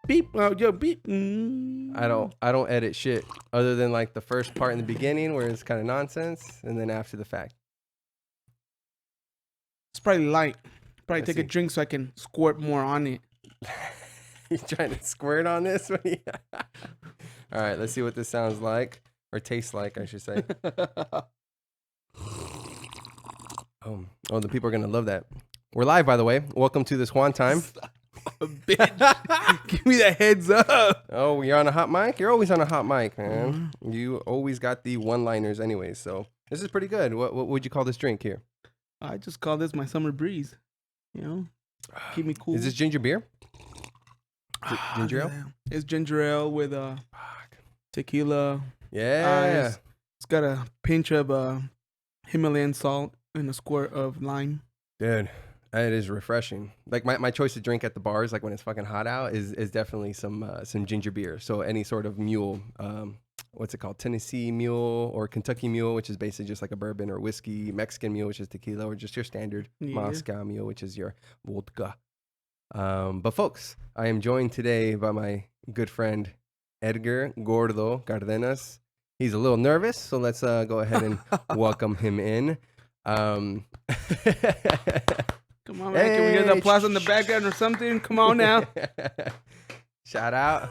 Beep. Yo, beep. I don't edit shit other than like the first part in the beginning where it's kind of nonsense, and then after the fact. It's probably light. Probably Let's take see. a drink so I can squirt more on it. You trying to squirt on this? All right, let's see what this sounds like or tastes like, I should say. Oh, the people are gonna love that. We're live, by the way. Welcome to this Juan time. Bitch. Give me that heads up. Oh, you're on a hot mic? You're always on a hot mic, man. You always got the one-liners anyway, so this is pretty good. What would you call this drink here? I just call this my summer breeze. You know, keep me cool. Is this ginger beer? Ginger ale? It's ginger ale with tequila. Yeah. It's got a pinch of Himalayan salt and a squirt of lime. Dude, it is refreshing. Like my choice to drink at the bars, like when it's fucking hot out, is definitely some ginger beer. So any sort of mule, what's it called? Tennessee mule or Kentucky mule, which is basically just like a bourbon or whiskey. Mexican mule, which is tequila, or just your standard Moscow mule, which is your vodka. But folks, I am joined today by my good friend Edgar Gordo Cardenas. He's a little nervous, so let's go ahead and welcome him in. Come on, man. Can we hear the applause in the background or something? Come on now. Shout out.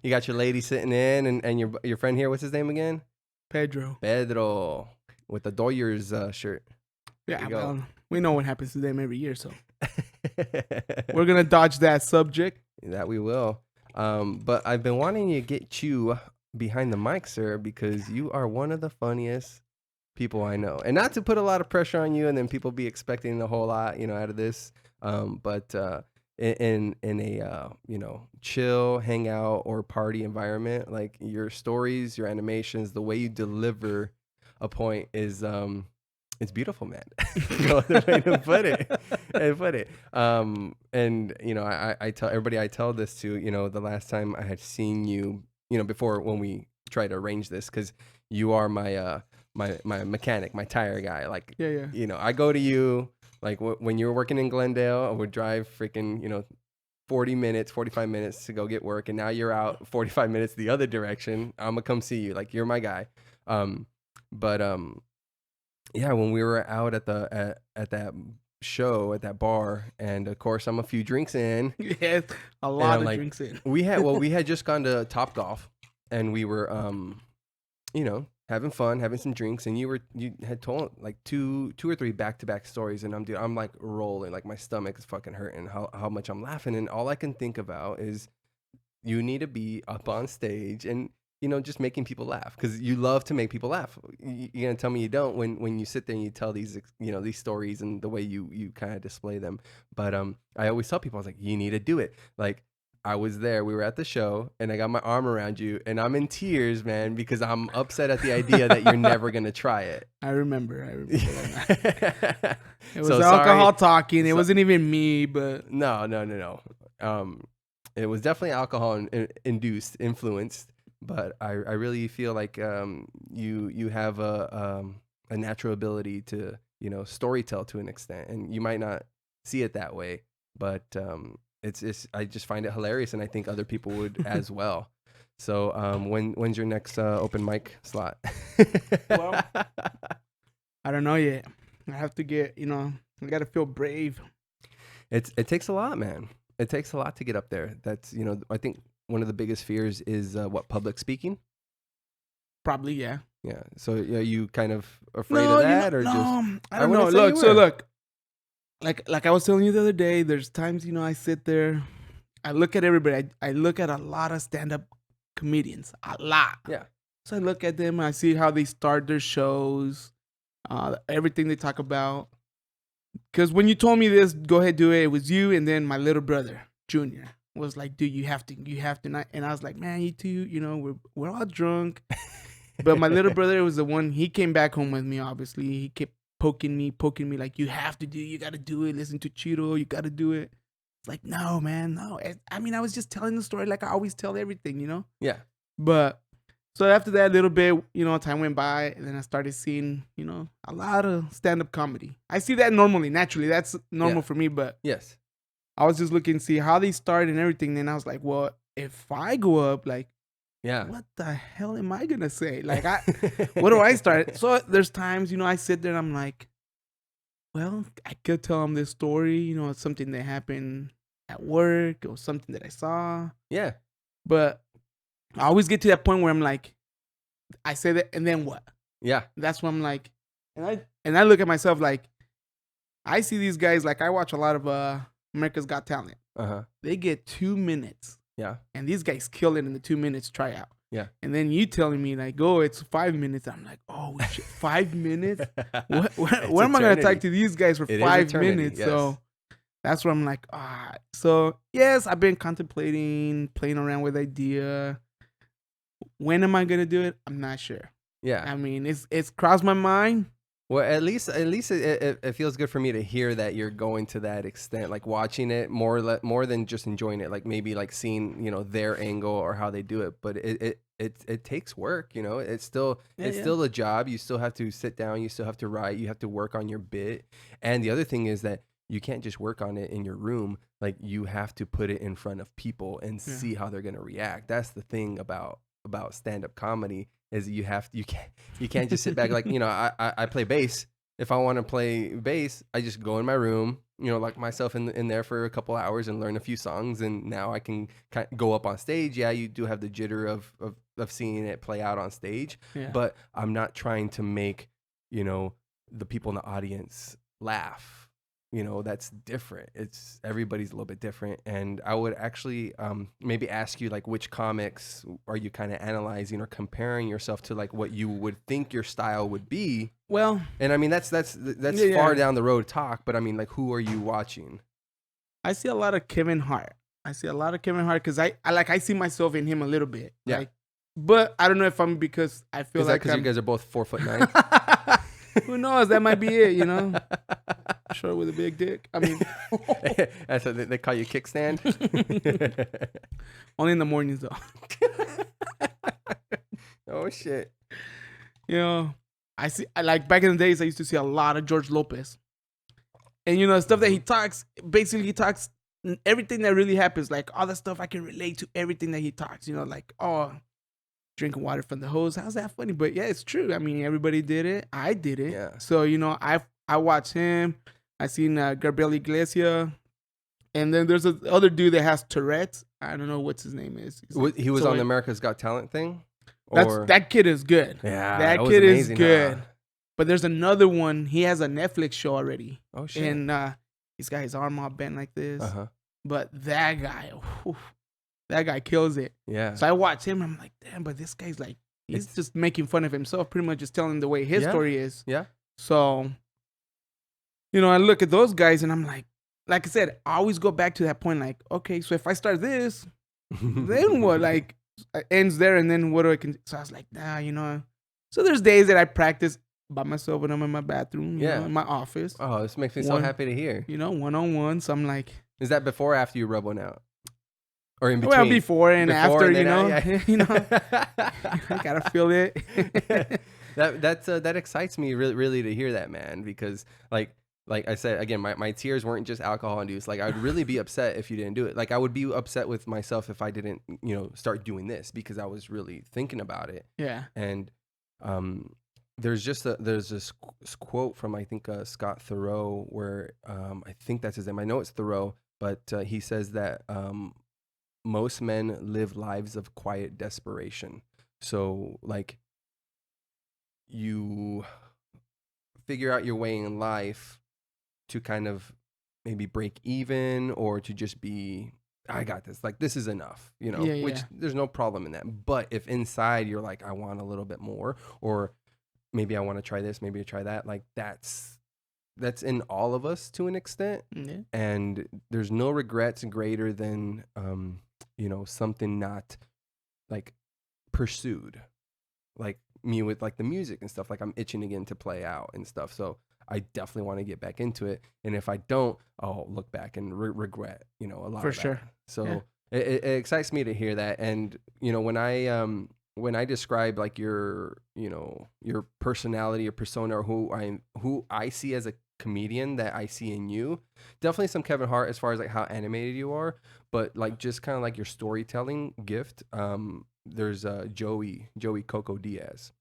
You got your lady sitting in and your friend here. What's his name again? Pedro With the Doyers shirt. Yeah, well, we know what happens to them every year, so we're going to dodge that subject. That we will. But I've been wanting to get you behind the mic, sir, because you are one of the funniest people I know. And not to put a lot of pressure on you and then people be expecting a whole lot, out of this. But in a chill hangout or party environment, like your stories, your animations, the way you deliver a point is it's beautiful, man. No other way to put it. And I tell everybody I tell this to, the last time I had seen you, before when we try to arrange this, because you are my my mechanic, my tire guy. Like, yeah. I go to you, like when you were working in Glendale, I would drive freaking, 40 minutes, 45 minutes to go get work. And now you're out 45 minutes the other direction. I'm gonna come see you. Like, you're my guy. Yeah, when we were out at that show, at that bar, and of course I'm a few drinks in. Yes, a lot of drinks in. we had just gone to Top Golf, and we were having fun, having some drinks, and you had told like two or three back-to-back stories, and I'm like rolling, like my stomach is fucking hurting, how much I'm laughing, and all I can think about is you need to be up on stage and just making people laugh, because you love to make people laugh. You're gonna tell me you don't when you sit there and you tell these these stories and the way you kind of display them. But I always tell people, I was like, you need to do it. Like, I was there, we were at the show, and I got my arm around you, and I'm in tears, man, because I'm upset at the idea that you're never gonna try it. I remember that. It was So alcohol talking. It wasn't even me, but no. It was definitely alcohol induced, influenced. But I really feel like you have a natural ability to storytell to an extent, and you might not see it that way, but it's I just find it hilarious, and I think other people would as well. So when's your next open mic slot? Well, I don't know yet. I have to get, I got to feel brave. It takes a lot, man. It takes a lot to get up there. That's, I think one of the biggest fears is public speaking. Probably, yeah. Yeah. So are you kind of afraid of that, or just? I don't know. Look. Like I was telling you the other day, there's times, I sit there, I look at everybody. I look at a lot of stand-up comedians, a lot. Yeah. So I look at them, I see how they start their shows, everything they talk about. Because when you told me this, go ahead, do it. It was you, and then my little brother, Junior, was like, dude, you have to not. And I was like, man, you two, we're all drunk. But my little brother was the one. He came back home with me. Obviously, he kept poking me, like, you got to do it. Listen to Chiro, you got to do it. It's like, no, man, no. I mean, I was just telling the story like I always tell everything, Yeah. But so after that little bit, time went by, and then I started seeing, a lot of stand-up comedy. I see that naturally. That's normal for me, but yes, I was just looking to see how they start and everything. Then I was like, well, if I go up, like, yeah, what the hell am I gonna say? Like, what do I start? So there's times, I sit there and I'm like, well, I could tell them this story, it's something that happened at work or something that I saw. Yeah. But I always get to that point where I'm like, I say that, and then what? Yeah. That's when I'm like, and I look at myself like, I see these guys, like, I watch a lot of America's Got Talent. They get 2 minutes. Yeah. And these guys kill it in the 2 minutes tryout. Yeah. And then you telling me like, oh, it's 5 minutes. I'm like, oh shit, 5 minutes? What am I gonna talk to these guys for 5 minutes? Yes. So that's where I'm like, So yes, I've been contemplating, playing around with the idea. When am I gonna do it? I'm not sure. Yeah. I mean, it's crossed my mind. Well, at least it feels good for me to hear that you're going to that extent, like watching it more than just enjoying it, like maybe like seeing their angle or how they do it. But it takes work, It's still a job. You still have to sit down. You still have to write. You have to work on your bit. And the other thing is that you can't just work on it in your room. Like, you have to put it in front of people and see how they're gonna react. That's the thing about stand-up comedy. Is you can't just sit back like, I play bass. If I want to play bass, I just go in my room, lock myself in there for a couple hours and learn a few songs, and now I can go up on stage. Yeah, you do have the jitter of seeing it play out on stage, but I'm not trying to make the people in the audience laugh. That's different. Everybody's a little bit different. And I would actually maybe ask you, like, which comics are you kind of analyzing or comparing yourself to, like, what you would think your style would be? Well, and I mean, that's far down the road talk, but I mean, like, who are you watching? I see a lot of Kevin Hart. Because I see myself in him a little bit. Yeah. Like, but I don't know if because I feel like because you guys are both 4'9"? Who knows? That might be it, Short with a big dick. I mean, that's what they call you kickstand. Only in the mornings, though. Oh shit! I see. Like, back in the days, I used to see a lot of George Lopez, and the stuff that he talks. Basically, he talks everything that really happens. Like, all the stuff I can relate to everything that he talks. Like, drinking water from the hose. How's that funny? But yeah, it's true. I mean, everybody did it. I did it. Yeah. So I watched him. I seen Gabriel Iglesias, and then there's this other dude that has Tourette's. I don't know what his name is. He was on the America's Got Talent thing. That kid is good. Yeah, that kid amazing, is good. Huh? But there's another one. He has a Netflix show already. Oh shit! And he's got his arm all bent like this. But that guy kills it. Yeah. So I watch him. I'm like, damn. But this guy's like, he's just making fun of himself, pretty much just telling the way his story is. Yeah. So, I look at those guys and I'm like I said, I always go back to that point. Like, okay, so if I start this, then what? Like, it ends there, and then what do I can? So I was like, nah, So there's days that I practice by myself when I'm in my bathroom, in my office. Oh, this makes me so happy to hear. 1-on-one. So I'm like, is that before or after you rub one out? Or in between? Well, before and after, I gotta feel it. That excites me really to hear that, man, because like I said, again, my tears weren't just alcohol induced. Like, I'd really be upset if you didn't do it. Like, I would be upset with myself if I didn't, start doing this, because I was really thinking about it. Yeah. And there's this quote from I think Scott Thoreau where I think that's his name. I know it's Thoreau, but he says that most men live lives of quiet desperation. So like you figure out your way in life to kind of maybe break even or to just be, I got this, like this is enough, you know, Yeah, which yeah. there's no problem in that. But if inside you're like, I want a little bit more, or maybe I want to try this, maybe I try that, like that's in all of us to an extent. Yeah. And there's no regrets greater than you know, something not like pursued, like me with like the music and stuff. Like I'm itching again to play out and stuff, so I definitely want to get back into it. And if I don't, I'll look back and regret, you know, a lot For of that. sure. So Yeah. it excites me to hear that. And you know, when I describe like your, you know, your personality or persona, or who I see as a comedian that I see in you, definitely some Kevin Hart as far as like how animated you are, but like just kind of like your storytelling gift. There's Joey Coco Diaz.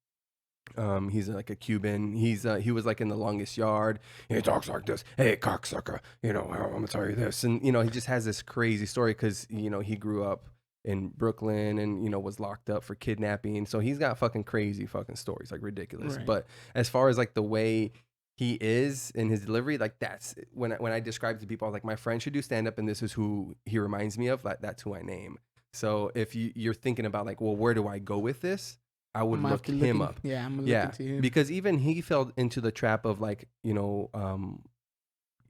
He's like a Cuban. He was like in The Longest Yard. He talks like this. Hey, cocksucker. You know, I'm gonna tell you this, and you know, he just has this crazy story because you know he grew up in Brooklyn and you know was locked up for kidnapping. So he's got fucking crazy fucking stories, like ridiculous. Right. But as far as like the way he is in his delivery, like that's when I describe to people, I was like, my friend should do stand up, and this is who he reminds me of. Like that's who I name. So if you're thinking about like, well, where do I go with this? I would look him up. Yeah, I'm gonna Yeah, look into him. because even he fell into the trap of like,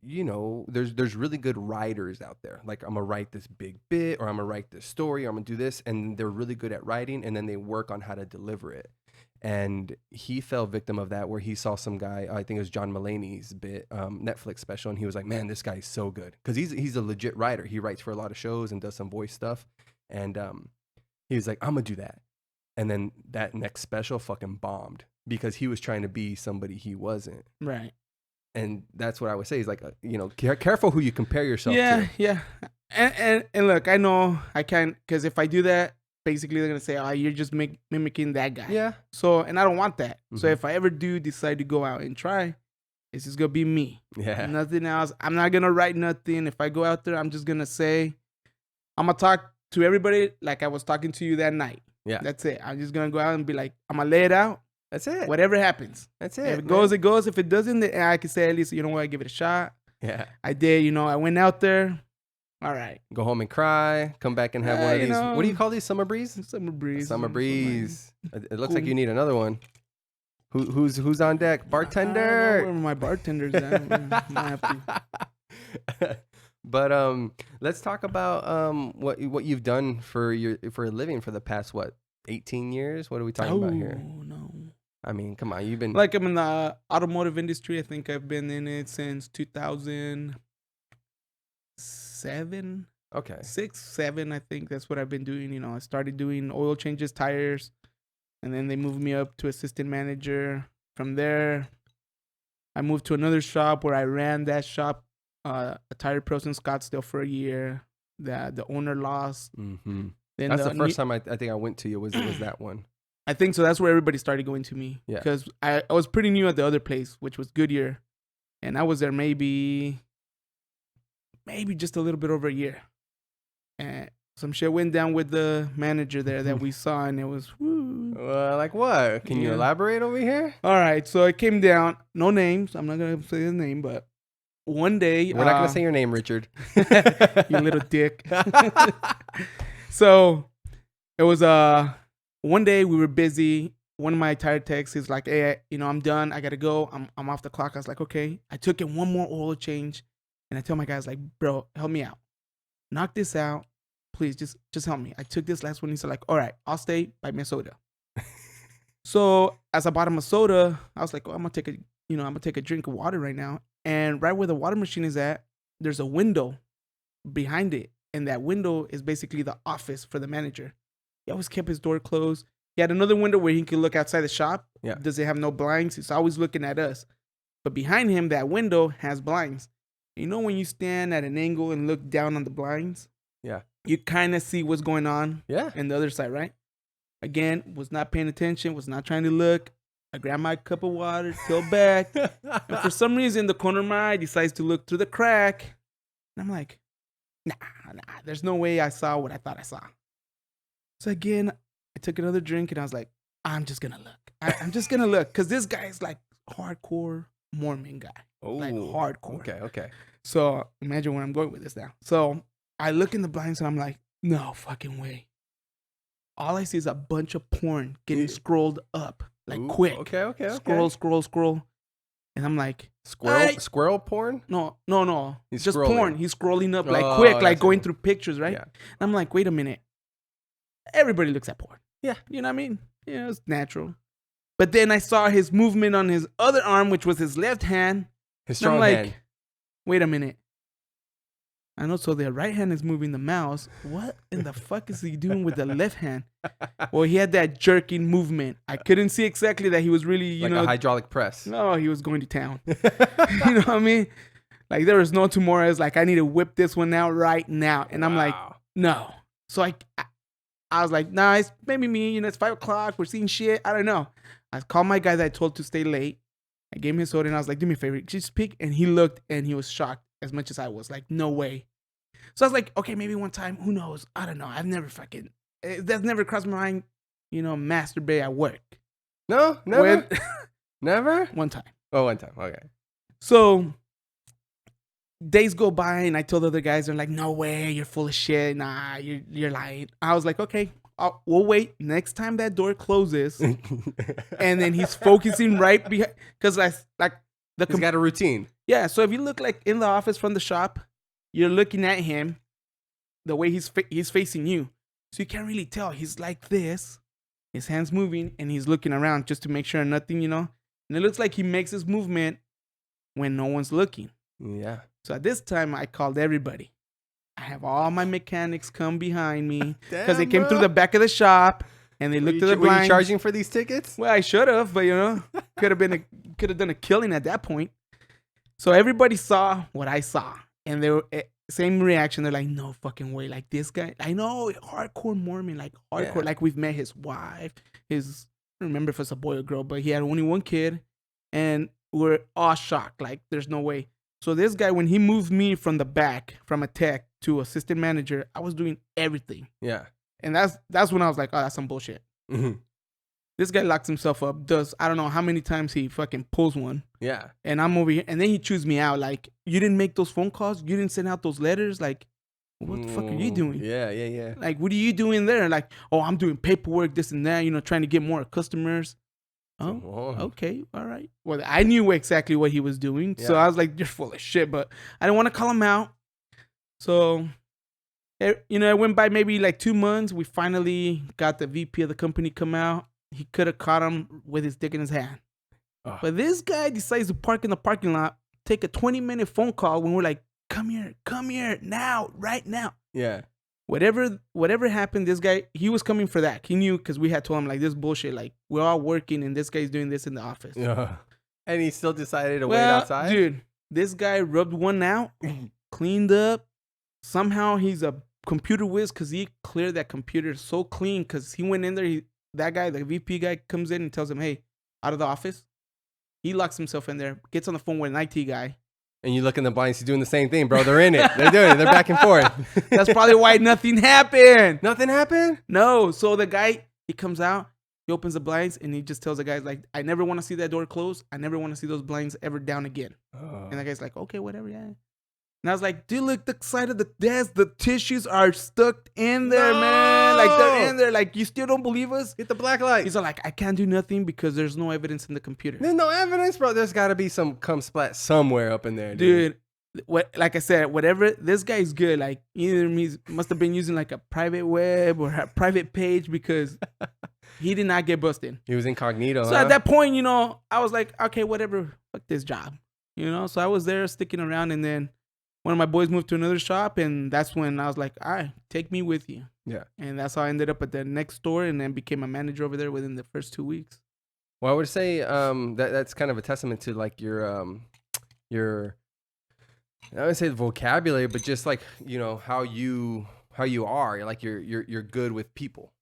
there's really good writers out there. Like I'm gonna write this big bit, or I'm gonna write this story, or I'm gonna do this, and they're really good at writing, and then they work on how to deliver it. And he fell victim of that, where he saw some guy, I think it was John Mulaney's bit, Netflix special, and he was like, "Man, this guy's so good," because he's a legit writer. He writes for a lot of shows and does some voice stuff, and he was like, "I'm gonna do that." And then that next special fucking bombed because he was trying to be somebody he wasn't. Right. And that's what I would say is like, you know, careful who you compare yourself Yeah, to. yeah. And look, I know I can't, because if I do that, basically they're gonna say, "Oh, you're just mimicking that guy." Yeah. So, and I don't want that. So Mhm. if I ever do decide to go out and try, it's just gonna be me. Yeah. Nothing else. I'm not gonna write nothing. If I go out there, I'm just gonna say, I'm gonna talk to everybody like I was talking to you that night. Yeah. That's it. I'm just gonna go out and be like, I'm gonna lay it out. That's it. Whatever happens. That's it. If it goes, it goes. If it doesn't, then I can say at least, you know what, I give it a shot. Yeah. I did, you know, I went out there. All right. Go home and cry. Come back and have one of you these. know, What do you call these? Summer breeze. Summer breeze. Summer breeze. It looks like Cool. you need another one. Who's on deck? I don't know Bartender. where my bartender's at. Might have to. But let's talk about what you've done for a living for the past 18 years. What are we talking about here? Oh, no. I mean, come on, you've been Like, I'm in the automotive industry. I think I've been in it since 2007. okay. 6, 7, I think that's what I've been doing. You know, I started doing oil changes, tires, and then they moved me up to assistant manager. From there, I moved to another shop where I ran that shop, a tire pros in Scottsdale, for a year. The owner lost. Mm-hmm. Then That's the first time I think I went to you was that one. I think so. That's where everybody started going to me. Yeah. Because I was pretty new at the other place, which was Goodyear, and I was there maybe just a little bit over a year. And some shit went down with the manager there that we saw, and it was woo. Like what? Can you Yeah. elaborate over here? All right, so it came down. No names. I'm not gonna say his name, but one day We're not gonna say your name, Richard. you little dick. So it was one day we were busy. One of my tire techs is like, "Hey, you know, I'm done. I gotta go. I'm off the clock." I was like, "Okay." I took in one more oil change, and I tell my guys like, "Bro, help me out. Knock this out, please. Just help me." I took this last one. He's like, "All right, I'll stay. Buy me a soda." So as I bought him a soda, I was like, "Oh, I'm gonna take a drink of water right now." And right where the water machine is at, there's a window behind it, and that window is basically the office for the manager. He always kept his door closed. He had another window where he could look outside the shop. Yeah. Does it have no blinds? He's always looking at us. But behind him, that window has blinds. You know when you stand at an angle and look down on the blinds? Yeah. You kind of see what's going on Yeah. in the other side, right? Again, was not paying attention, was not trying to look. I grab my cup of water, tilt back. And for some reason, the corner of my eye decides to look through the crack. And I'm like, nah. There's no way I saw what I thought I saw. So again, I took another drink and I was like, I'm just going to look. I'm just going to look. Because this guy is like hardcore Mormon guy. Like hardcore. Okay. So imagine where I'm going with this now. So I look in the blinds and I'm like, no fucking way. All I see is a bunch of porn getting scrolled up. Like quick. Okay. Scroll. And I'm like, squirrel porn? No. He's just scrolling. porn. He's scrolling up like quick, like going through pictures, right? Yeah. And I'm like, wait a minute. Everybody looks at porn. Yeah. You know what I mean? Yeah, it's natural. But then I saw his movement on his other arm, which was his left hand. His strong hand. Wait a minute. I know, so the right hand is moving the mouse. What in the fuck is he doing with the left hand? Well, he had that jerking movement. I couldn't see exactly that he was really, you know. A hydraulic press. No, he was going to town. You know what I mean? Like, there was no tomorrow. It's like, I need to whip this one out right now. And I'm like, no. So I was like, nah, it's maybe me. You know, it's 5 o'clock. We're seeing shit. I don't know. I called my guy that I told to stay late. I gave him his soda and I was like, do me a favor. Just peek. And he looked and he was shocked as much as I was. Like, no way. So I was like, okay, maybe one time. Who knows? I don't know. I've never that's never crossed my mind, you know, masturbate at work. No? Never? Never? One time. Oh, one time. Okay. So days go by and I told the other guys, they're like, no way. You're full of shit. Nah, you're lying. I was like, okay, we'll wait. Next time that door closes. And then he's focusing right behind. Because he's got a routine. Yeah. So if you look like in the office from the shop, you're looking at him the way he's facing you. So you can't really tell. He's like this, his hands moving, and he's looking around just to make sure nothing, you know. And it looks like he makes his movement when no one's looking. Yeah. So at this time, I called everybody. I have all my mechanics come behind me because they came through the back of the shop and they looked at the blinds. Were you charging for these tickets? Well, I should have, but you know, could have done a killing at that point. So everybody saw what I saw. And they were same reaction. They're like, no fucking way. Like this guy, I know, hardcore Mormon, like hardcore. Yeah. Like we've met his wife. I don't remember if it's a boy or girl, but he had only one kid. And we're all shocked. Like there's no way. So this guy, when he moved me from the back, from a tech to assistant manager, I was doing everything. Yeah. And that's when I was like, oh, that's some bullshit. Mm-hmm. This guy locks himself up, I don't know how many times he fucking pulls one. Yeah. And I'm over here. And then he chews me out. Like, you didn't make those phone calls? You didn't send out those letters? Like, what the fuck are you doing? Yeah. Like, what are you doing there? Like, oh, I'm doing paperwork, this and that, you know, trying to get more customers. Oh, okay. All right. Well, I knew exactly what he was doing. Yeah. So I was like, you're full of shit. But I didn't want to call him out. So, you know, it went by maybe like 2 months. We finally got the VP of the company come out. He could have caught him with his dick in his hand. But this guy decides to park in the parking lot, take a 20-minute phone call when we're like, come here, now, right now. Yeah. Whatever happened, this guy, he was coming for that. He knew because we had told him, like, this bullshit, like, we're all working and this guy's doing this in the office. Yeah. And he still decided to wait outside? Dude, this guy rubbed one out, cleaned up. Somehow he's a computer whiz because he cleared that computer so clean because he went in there, that guy, the VP guy, comes in and tells him, hey, out of the office. He locks himself in there, gets on the phone with an IT guy. And you look in the blinds, he's doing the same thing, bro. They're in it. They're doing it. They're back and forth. That's probably why nothing happened. Nothing happened? No. So the guy, he comes out, he opens the blinds, and he just tells the guys, like, I never want to see that door close. I never want to see those blinds ever down again. Oh. And the guy's like, okay, whatever, yeah. And I was like, dude, look, the side of the desk, the tissues are stuck in there, man. Like, they're in there. Like, you still don't believe us? Get the black light. He's like, I can't do nothing because there's no evidence in the computer. There's no evidence, bro. There's got to be some cum splat somewhere up in there, dude. Like I said, whatever, this guy's good. Like, either he must have been using, like, a private web or a private page because he did not get busted. He was incognito, So at that point, you know, I was like, okay, whatever. Fuck this job. You know? So I was there sticking around, and then one of my boys moved to another shop, and that's when I was like, all right, take me with you. Yeah. And that's how I ended up at the next store and then became a manager over there within the first 2 weeks. Well, I would say that's kind of a testament to like your I would say the vocabulary, but just like, you know, how you are. Like you're good with people.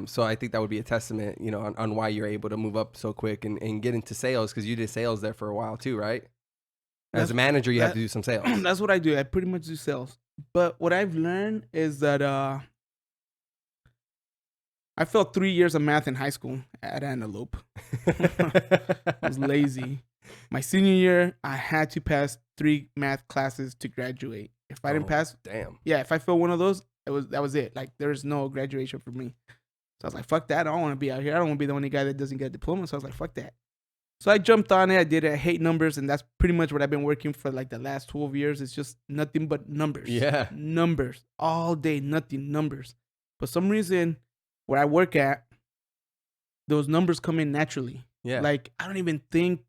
So I think that would be a testament, you know, on why you're able to move up so quick and get into sales, because you did sales there for a while too, right? As a manager, you have to do some sales. That's what I do. I pretty much do sales. But what I've learned is that I failed 3 years of math in high school at Antelope. I was lazy. My senior year, I had to pass 3 math classes to graduate. If I didn't pass, damn. Yeah, if I failed one of those, that was it. Like there's no graduation for me. So I was like, fuck that. I don't want to be out here. I don't want to be the only guy that doesn't get a diploma. So I was like, fuck that. So I jumped on it. I did it. I hate numbers, and that's pretty much what I've been working for like the last 12 years. It's just nothing but numbers. Yeah. Numbers. All day, nothing, numbers. For some reason, where I work at, those numbers come in naturally. Yeah. Like, I don't even think,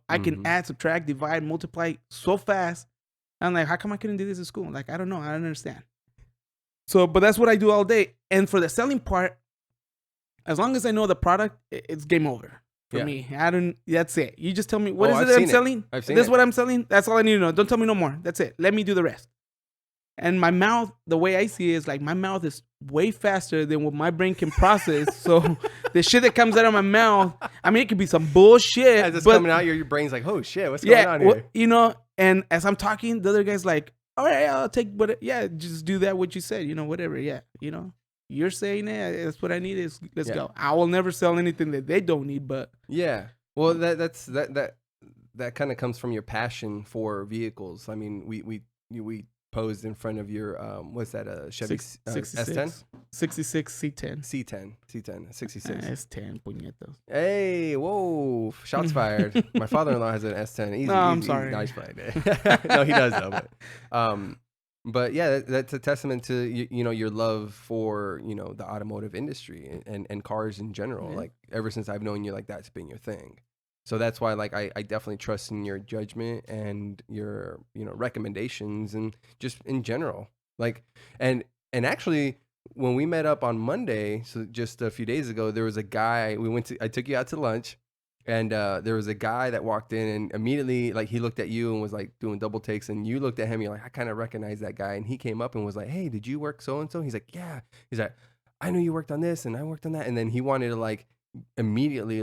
I can add, subtract, divide, multiply so fast. I'm like, how come I couldn't do this in school? Like, I don't know. I don't understand. So, but that's what I do all day. And for the selling part, as long as I know the product, it's game over for me. That's it. You just tell me, what is it that I'm selling? I've seen this it. What I'm selling? That's all I need to know. Don't tell me no more. That's it. Let me do the rest. And my mouth, the way I see it is like my mouth is way faster than what my brain can process. So the shit that comes out of my mouth, I mean, it could be some bullshit. As it's coming out, your brain's like, oh shit, what's going on here? And as I'm talking, the other guy's like, all right, I'll take, just do that what you said, whatever. Yeah, you're saying it. That's what I need. Let's go. I will never sell anything that they don't need, but yeah. Well, that kind of comes from your passion for vehicles. I mean, we posed in front of your what's that, a Chevy S10? 66 C10. C10 66 S10 puñetos. Hey, whoa, shots fired. My father-in-law has an S10. Easy, I'm sorry. Nice fight. No, he does though. But yeah, that's a testament to your love for the automotive industry and cars in general. Yeah. Like ever since I've known you, like that's been your thing. So that's why, like, I definitely trust in your judgment and your, recommendations and just in general. Like, and actually, when we met up on Monday, so just a few days ago, there was a guy, I took you out to lunch, and there was a guy that walked in and immediately, like, he looked at you and was, like, doing double takes, and you looked at him, you're like, I kind of recognize that guy. And he came up and was like, hey, did you work so-and-so? He's like, yeah. He's like, I knew you worked on this, and I worked on that. And then he wanted to, like, immediately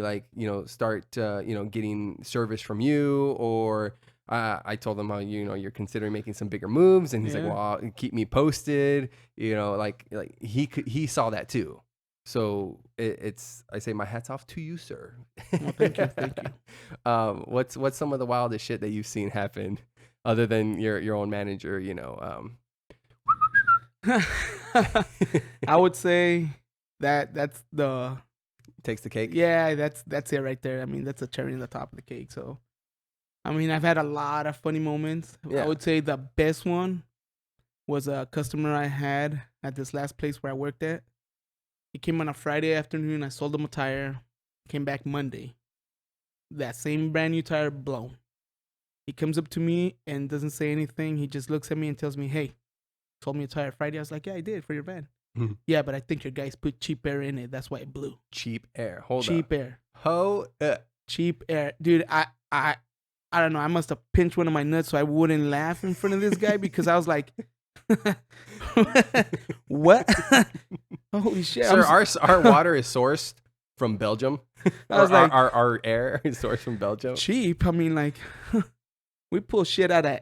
start getting service from you, or I told him how you're considering making some bigger moves, and he's like, well, keep me posted, like he saw that too. So I say my hat's off to you, sir. Well, thank you. What's some of the wildest shit that you've seen happen other than your own manager? I would say that's the takes the cake. Yeah, that's it right there. I mean, that's a cherry on the top of the cake. So, I mean, I've had a lot of funny moments. Yeah. I would say the best one was a customer I had at this last place where I worked at. He came on a Friday afternoon. I sold him a tire. Came back Monday. That same brand new tire blown. He comes up to me and doesn't say anything. He just looks at me and tells me, hey, sold me a tire Friday. I was like, yeah, I did for your van. Yeah, but I think your guys put cheap air in it. That's why it blew. Cheap air. Hold cheap up. Cheap air. Hold up. Cheap air. Dude, I don't know. I must have pinched one of my nuts so I wouldn't laugh in front of this guy because I was like, what? Holy shit. Sir, our water is sourced from Belgium. I was like, our air is sourced from Belgium. Cheap. I mean, like, we pull shit out of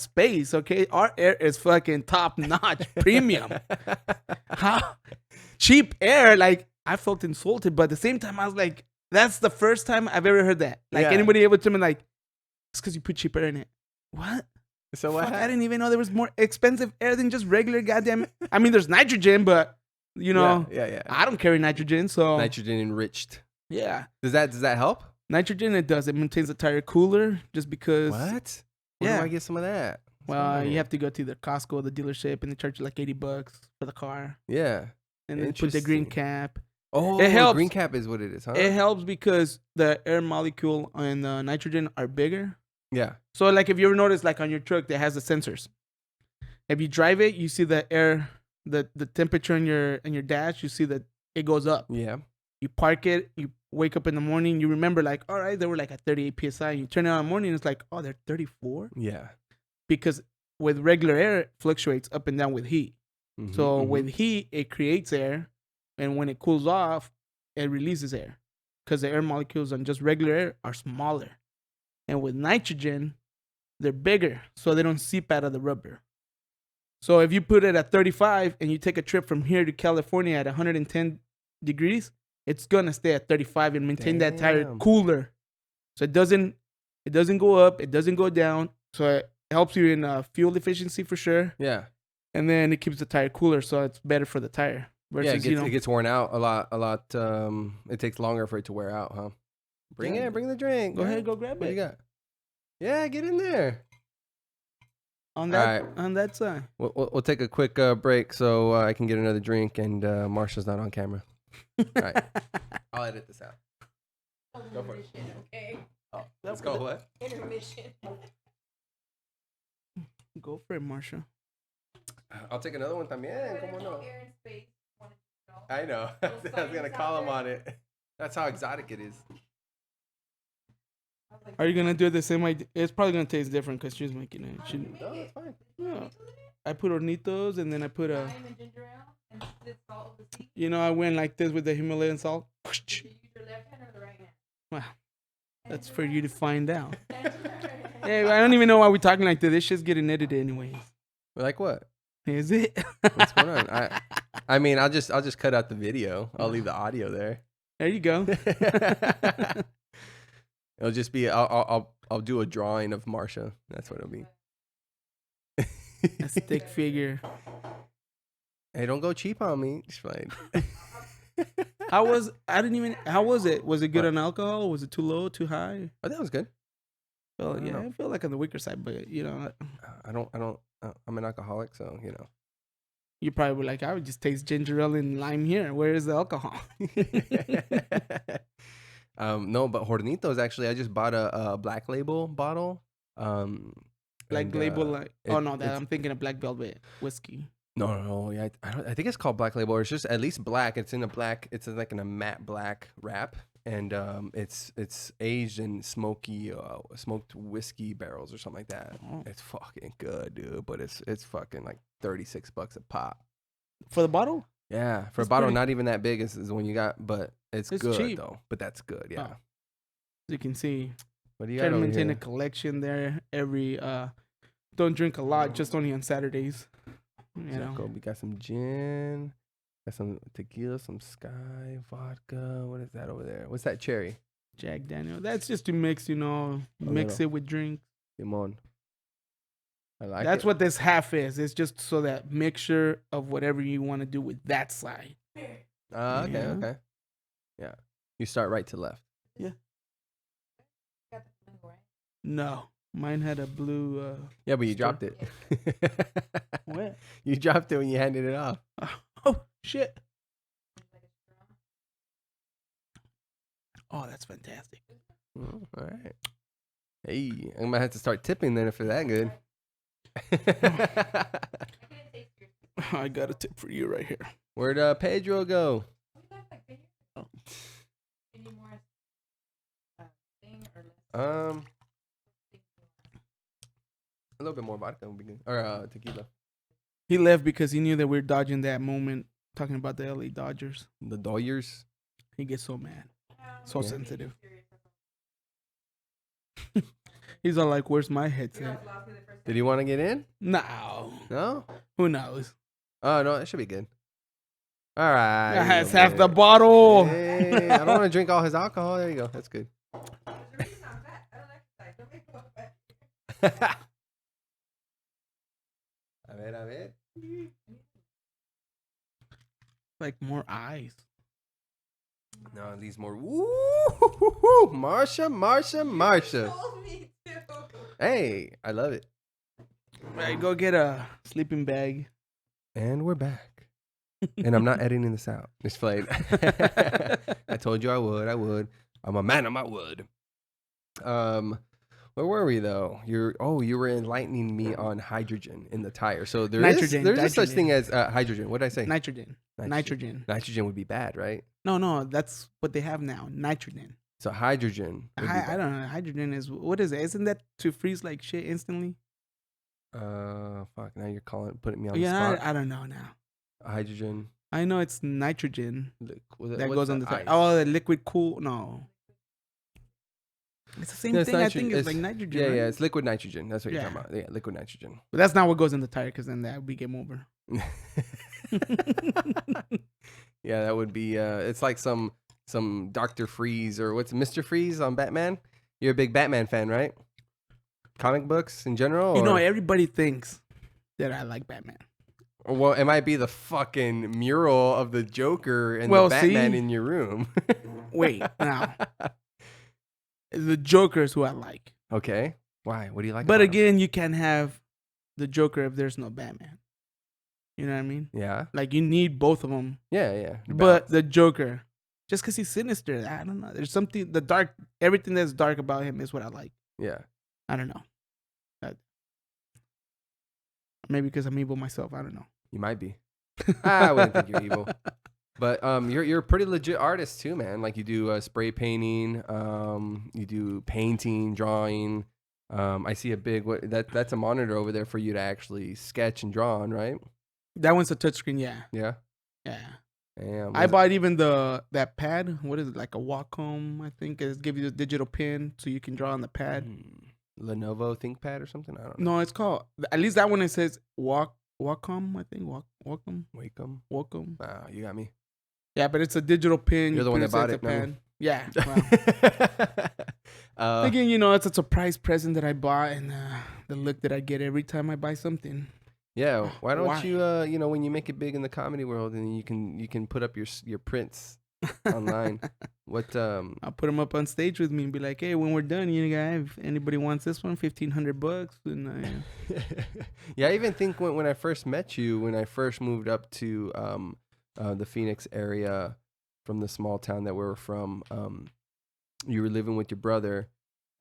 space, okay? Our air is fucking top notch, premium. How cheap air? Like, I felt insulted, but at the same time, I was like, that's the first time I've ever heard that. Like, anybody able to tell me, like, it's because you put cheap air in it. What? So what? I didn't even know there was more expensive air than just regular goddamn. I mean, there's nitrogen, but yeah. I don't carry nitrogen, so nitrogen enriched. Yeah. Does that help? Nitrogen, it does. It maintains the tire cooler, just because. What? Where do I get some of that? Well, you have to go to the Costco or the dealership, and they charge you like $80 for the car. Yeah. And then put the green cap. Oh, it helps. Green cap is what it is, huh? It helps because the air molecule and the nitrogen are bigger. Yeah. So, like, if you ever notice, like, on your truck that has the sensors, if you drive it, you see the air, the temperature in your dash, you see that it goes up. Yeah. You park it, you wake up in the morning, you remember, like, all right, they were like at 38 psi. You turn it on in the morning, it's like, oh, they're 34. Yeah. Because with regular air, it fluctuates up and down with heat. Mm-hmm, so with heat, it creates air. and when it cools off, it releases air, because the air molecules on just regular air are smaller, and with nitrogen, they're bigger, so they don't seep out of the rubber. So if you put it at 35 and you take a trip from here to California at 110 degrees, it's gonna stay at 35 and maintain that tire Damn. cooler. So it doesn't go up, it doesn't go down. So it helps you in fuel efficiency for sure. Yeah. And then it keeps the tire cooler, so it's better for the tire. Versus, Yeah, it gets worn out a lot. It takes longer for it to wear out, huh? Bring the drink. Go ahead, go grab What it. you got? Yeah, get in there. On that side. We'll take a quick break so I can get another drink and Marsha's not on camera. All right. I'll edit this out. Go for it. Okay. Oh, let's go. What? Intermission. Go for it, Marsha. I'll take another one también. Come on, no. Air and space. I know. I was gonna call him on it. That's how exotic it is. Are you gonna do it the same way? It's probably gonna taste different because she's making it. No, it's fine. Yeah. I put hornitos and then I put a. Lime and ginger ale and the salt of the sea. You know, I went like this with the Himalayan salt. Did you use your left hand or the right hand? Wow, that's for you to find out. Hey, I don't even know why we're talking like this. This shit's getting edited anyways. Like what? Is it? What's going on? I mean, I'll just cut out the video. I'll leave the audio there. There you go. It'll just be I'll do a drawing of Marsha. That's what it'll be. A stick figure. Hey, don't go cheap on me. It's fine. How was it? Was it good on alcohol? Was it too low, too high? Oh, that was good. Well, yeah, I feel like on the weaker side, but you know, I'm an alcoholic, so you know. You probably were like, I would just taste ginger ale and lime here. Where is the alcohol? No, but Hornitos actually, I just bought a Black Label bottle. Black Label, I'm thinking of Black Velvet whiskey. No, yeah, I think it's called Black Label, or it's just at least black. It's in a black. It's like in a matte black wrap, and it's aged in smoked whiskey barrels or something like that. Oh. It's fucking good, dude. But it's fucking like $36 a pop For the bottle? Yeah, for That's a bottle pretty- not even that big is the one you got, but it's good cheap. though. But that's good, yeah. Oh. As you can see, What do you try got to over maintain here? a collection there. Don't drink a lot, just only on Saturdays. You know. Jacob, we got some gin, got some tequila, some Sky vodka. What is that over there? What's that cherry? Jack Daniel. That's just to mix, mix little. it with drinks. Limon. I like That's it. what this half is. It's just so that mixture of whatever you want to do with that side. Okay, Yeah. okay. Yeah. You start right to left. Got the flamingo, right? No, mine had a blue. Yeah, but you Stir. dropped it. What? You dropped it when you handed it off. Oh shit! Oh, that's fantastic. Oh, all right. Hey, I'm gonna have to start tipping then if they're that good. I got a tip for you right here. Where'd Pedro go? Oh. Any more thing or less? A little bit more vodka would be good, or tequila. He left because he knew that we are dodging that moment, talking about the LA Dodgers. The Dodgers. He gets so mad, so Yeah. sensitive. He's all like, "Where's my headset?" Did he want to get in? No, No. who knows? Oh no, it should be good. All right. That's okay. half the bottle. Hey, I don't want to drink all his alcohol. There you go. That's good. A ver. Like more eyes. No, these more. Woo! Marsha. Hey, I love it. Right, go get a sleeping bag. And we're back. And I'm not editing this out. Just played. I told you I would. I'm a man of my word. Where were we though? You were enlightening me on hydrogen in the tire. So there's a such thing as hydrogen. What did I say? Nitrogen. Nitrogen would be bad, right? No, that's what they have now. Nitrogen. So hydrogen. would be I bad. don't know. Hydrogen is what is it? Isn't that to freeze like shit instantly? Fuck. Now you're putting me on the Yeah, spot. I don't know now. Hydrogen. I know it's nitrogen that What's goes on the ice? tire. Oh, the liquid cool. No. It's the same No, it's thing. I nitro- think it's like nitrogen. Yeah, right? yeah, it's liquid nitrogen. That's what you're Yeah. talking about. Yeah, liquid nitrogen. But that's not what goes in the tire, because then that would be game over. Yeah, that would be. It's like some Dr. Freeze or what's Mr. Freeze on Batman. You're a big Batman fan, right? Comic books in general. You know, or- everybody thinks that I like Batman. Well, it might be the fucking mural of the Joker and Well, the Batman see? in your room. Wait, now the Joker's who I like. Okay. Why? What do you like? But about him? again, you can't have the Joker if there's no Batman. You know what I mean? Yeah. Like, you need both of them. Yeah. Yeah. But the Joker, just because he's sinister, I don't know. There's something, everything that's dark about him is what I like. Yeah. I don't know. Maybe because I'm evil myself. I don't know. You might be. I wouldn't think you're evil. But you're a pretty legit artist too, man. Like you do spray painting, you do painting, drawing. I see a big that's a monitor over there for you to actually sketch and draw on, right? That one's a touchscreen, yeah. Yeah. Yeah. Damn. I bought even that pad. What is it, like a Wacom? I think it gives you a digital pen so you can draw on the pad. Lenovo ThinkPad or something. I don't know. No, it's called, at least that one, it says Wacom. I think Wacom. Wacom. Wow, you got me. Yeah, but it's a digital pen. You're the one that bought it. Pen. Yeah. Well, uh, again, you know, it's a surprise present that I bought, and the look that I get every time I buy something. yeah. Why don't Why? you when you make it big in the comedy world, and you can put up your prints online. What I'll put them up on stage with me and be like, "Hey, when we're done, you guys, if anybody wants this one, $1,500." And yeah, I even think when I first met you, when I first moved up to the Phoenix area from the small town that we were from, you were living with your brother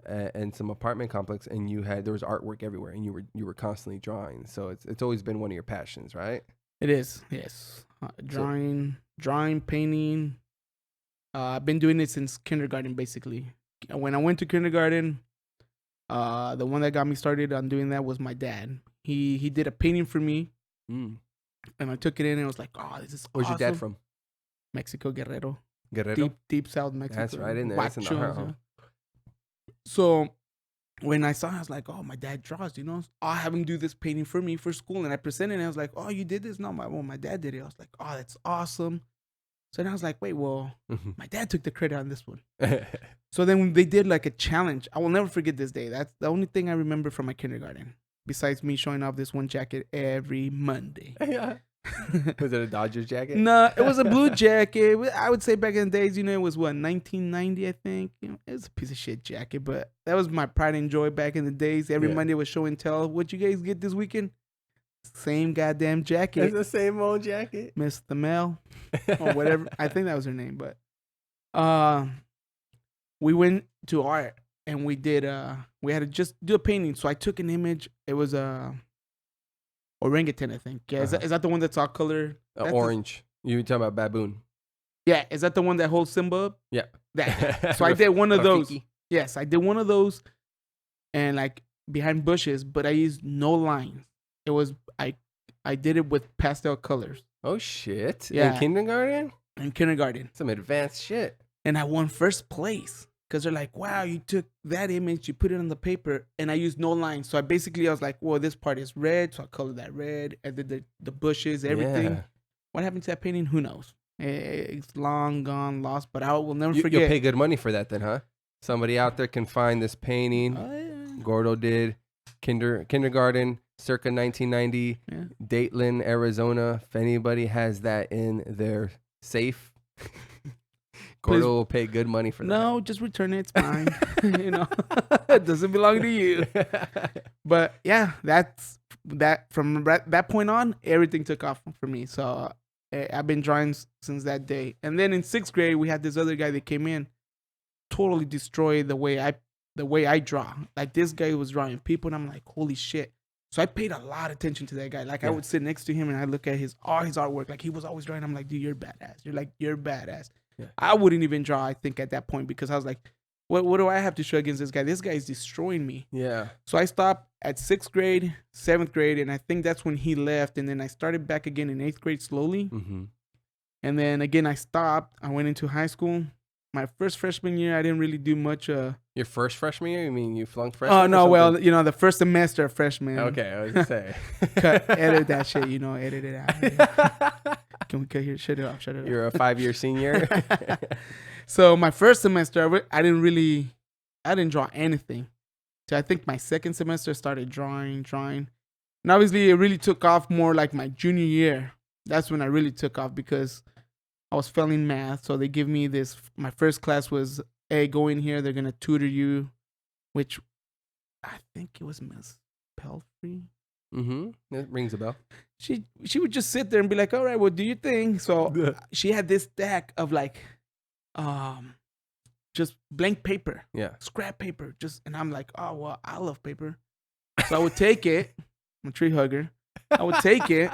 and some apartment complex, and there was artwork everywhere, and you were constantly drawing. So it's always been one of your passions, right? it is, yes, drawing, painting. I've been doing it since kindergarten, basically. When I went to kindergarten, the one that got me started on doing that was my dad. He did a painting for me, and I took it in and I was like, "Oh, this is Where's awesome." your dad from? Mexico, Guerrero. Guerrero. Deep South Mexico. That's right in there. That's in the heart, huh? So when I saw it, I was like, "Oh, my dad draws, you know? I'll have him do this painting for me for school." And I presented it, and I was like, "Oh, you did this?" No, my dad did it. I was like, "Oh, that's awesome." So then I was like, "Wait, well, my dad took the credit on this one." So then they did like a challenge. I will never forget this day. That's the only thing I remember from my kindergarten, besides me showing off this one jacket every Monday. Yeah. Was it a Dodgers jacket? No, it was a blue jacket. I would say back in the days, you know, it was what, 1990, I think. You know, it was a piece of shit jacket, but that was my pride and joy back in the days. Every Monday was show and tell. What you guys get this weekend? Same goddamn jacket. It's the same old jacket. Miss the Mel or whatever. I think that was her name, but we went to art and we had to just do a painting. So I took an image. It was a orangutan, I think. Yeah, is that the one that's all colored? That's Orange. You talking about baboon? Yeah, is that the one that holds Simba up? Yeah. That. So I did one of those. Rafiki. Yes, I did one of those, and like behind bushes, but I used no lines. It was I did it with pastel colors. Oh shit! Yeah. In kindergarten? In kindergarten, Some advanced shit. and I won first place because they're like, "Wow, you took that image, you put it on the paper," and I used no lines. So I was like, "Well, this part is red, so I colored that red. I did the bushes, everything." Yeah. What happened to that painting? Who knows? It's long gone, lost. But I will never You'll forget. pay good money for that then, huh? Somebody out there can find this painting. Oh, yeah. Gordo did. Kindergarten, circa 1990. Yeah. Dateland, Arizona. If anybody has that in their safe, Gordo will pay good money for that. No, just return it. It's mine. You know, it doesn't belong to you. But yeah, that's that. From that point on, everything took off for me. So I've been drawing since that day. And then in 6th grade, we had this other guy that came in, totally destroyed the way I draw. Like, this guy was drawing people, and I'm like, holy shit. So I paid a lot of attention to that guy. Like, I would sit next to him and I look at all his artwork. Like, he was always drawing. I'm like, dude, you're badass. You're badass. Yeah. I wouldn't even draw, I think, at that point, because I was like, what do I have to show against this guy? This guy is destroying me. Yeah. So I stopped at 6th grade, 7th grade, and I think that's when he left. And then I started back again in 8th grade slowly. Mm-hmm. And then again, I stopped. I went into high school. My first freshman year, I didn't really do much. Your first freshman year? You mean you flunked freshman? Oh, no. Well, the first semester of freshman. Okay, I was going to say. Edit that shit, edit it out. Can we cut here? Shut it off. You're a 5-year senior? So my first semester, I didn't draw anything. So I think my second semester started drawing. And obviously it really took off more like my junior year. That's when I really took off because I was failing math. So they give me this. My first class was, hey, go in here. They're going to tutor you, which I think it was Miss Pelfrey. Mm-hmm. It rings a bell. She would just sit there and be like, all right, well, do your thing. So she had this stack of like, just blank paper. Yeah. Scrap paper. And I'm like, oh, well, I love paper. So I would take it. I'm a tree hugger. I would take it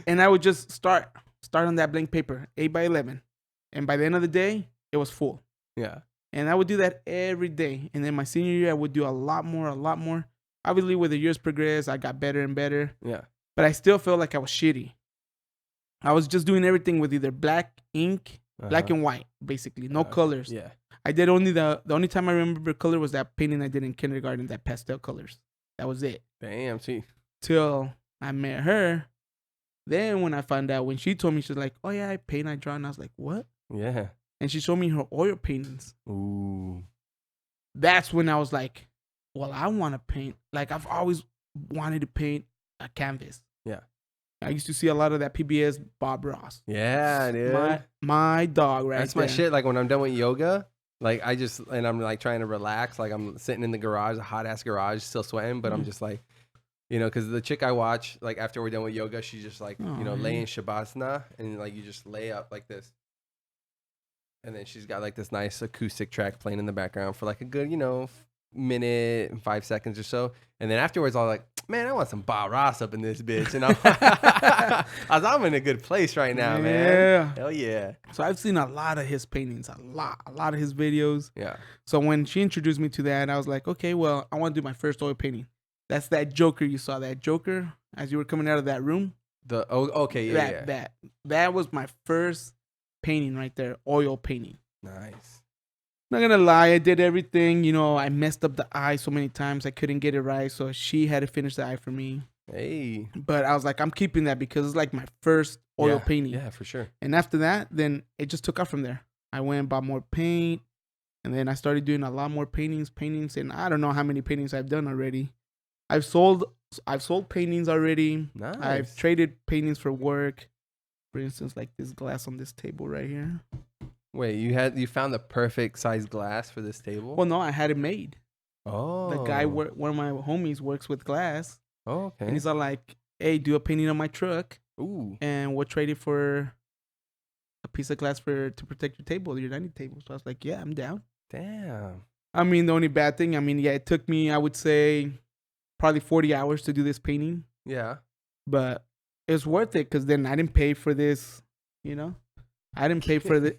and I would just start on that blank paper, 8x11. And by the end of the day, it was full. Yeah. And I would do that every day. And then my senior year, I would do a lot more. Obviously, with the years progressed, I got better and better. Yeah. But I still felt like I was shitty. I was just doing everything with either black ink, black and white, basically. No colors. Yeah. I did only the only time I remember color was that painting I did in kindergarten, that pastel colors. That was it. Damn, see. Till I met her. Then when I found out, when she told me, she's like, oh yeah, I paint, I draw. And I was like, what? Yeah. And she showed me her oil paintings. Ooh. That's when I was like, well, I want to paint. Like, I've always wanted to paint a canvas. Yeah. I used to see a lot of that PBS Bob Ross. Yeah, dude. My dog, right? That's my shit. Like, when I'm done with yoga, like, I'm like trying to relax. Like, I'm sitting in the garage, a hot ass garage, still sweating, but I'm just like, because the chick I watch, like, after we're done with yoga, she's just like, lay in Shavasana, and like, you just lay up like this. And then she's got like this nice acoustic track playing in the background for like a good, minute and 5 seconds or so. And then afterwards, I was like, man, I want some Bob Ross up in this bitch. And I'm in a good place right now, man. Hell yeah. So I've seen a lot of his paintings, a lot of his videos. Yeah. So when she introduced me to that, I was like, okay, well, I want to do my first oil painting. That's that Joker you saw, that Joker as you were coming out of that room. That was my first painting right there, oil painting. Nice. Not gonna lie, I did everything. I messed up the eye so many times I couldn't get it right, so she had to finish the eye for me. Hey. But I was like, I'm keeping that because it's like my first oil painting. Yeah, for sure. And after that, then it just took off from there. I went and bought more paint, and then I started doing a lot more paintings, and I don't know how many paintings I've done already. I've sold paintings already. Nice. I've traded paintings for work. For instance, like this glass on this table right here. Wait, you found the perfect size glass for this table? Well, no, I had it made. Oh. The guy, one of my homies, works with glass. Oh, okay. And he's all like, hey, do a painting on my truck. Ooh. And we'll trade it for a piece of glass to protect your table, your dining table. So I was like, yeah, I'm down. Damn. I mean, the only bad thing, it took me, I would say, probably 40 hours to do this painting. Yeah. But it's worth it because then I didn't pay for this, I didn't pay for the.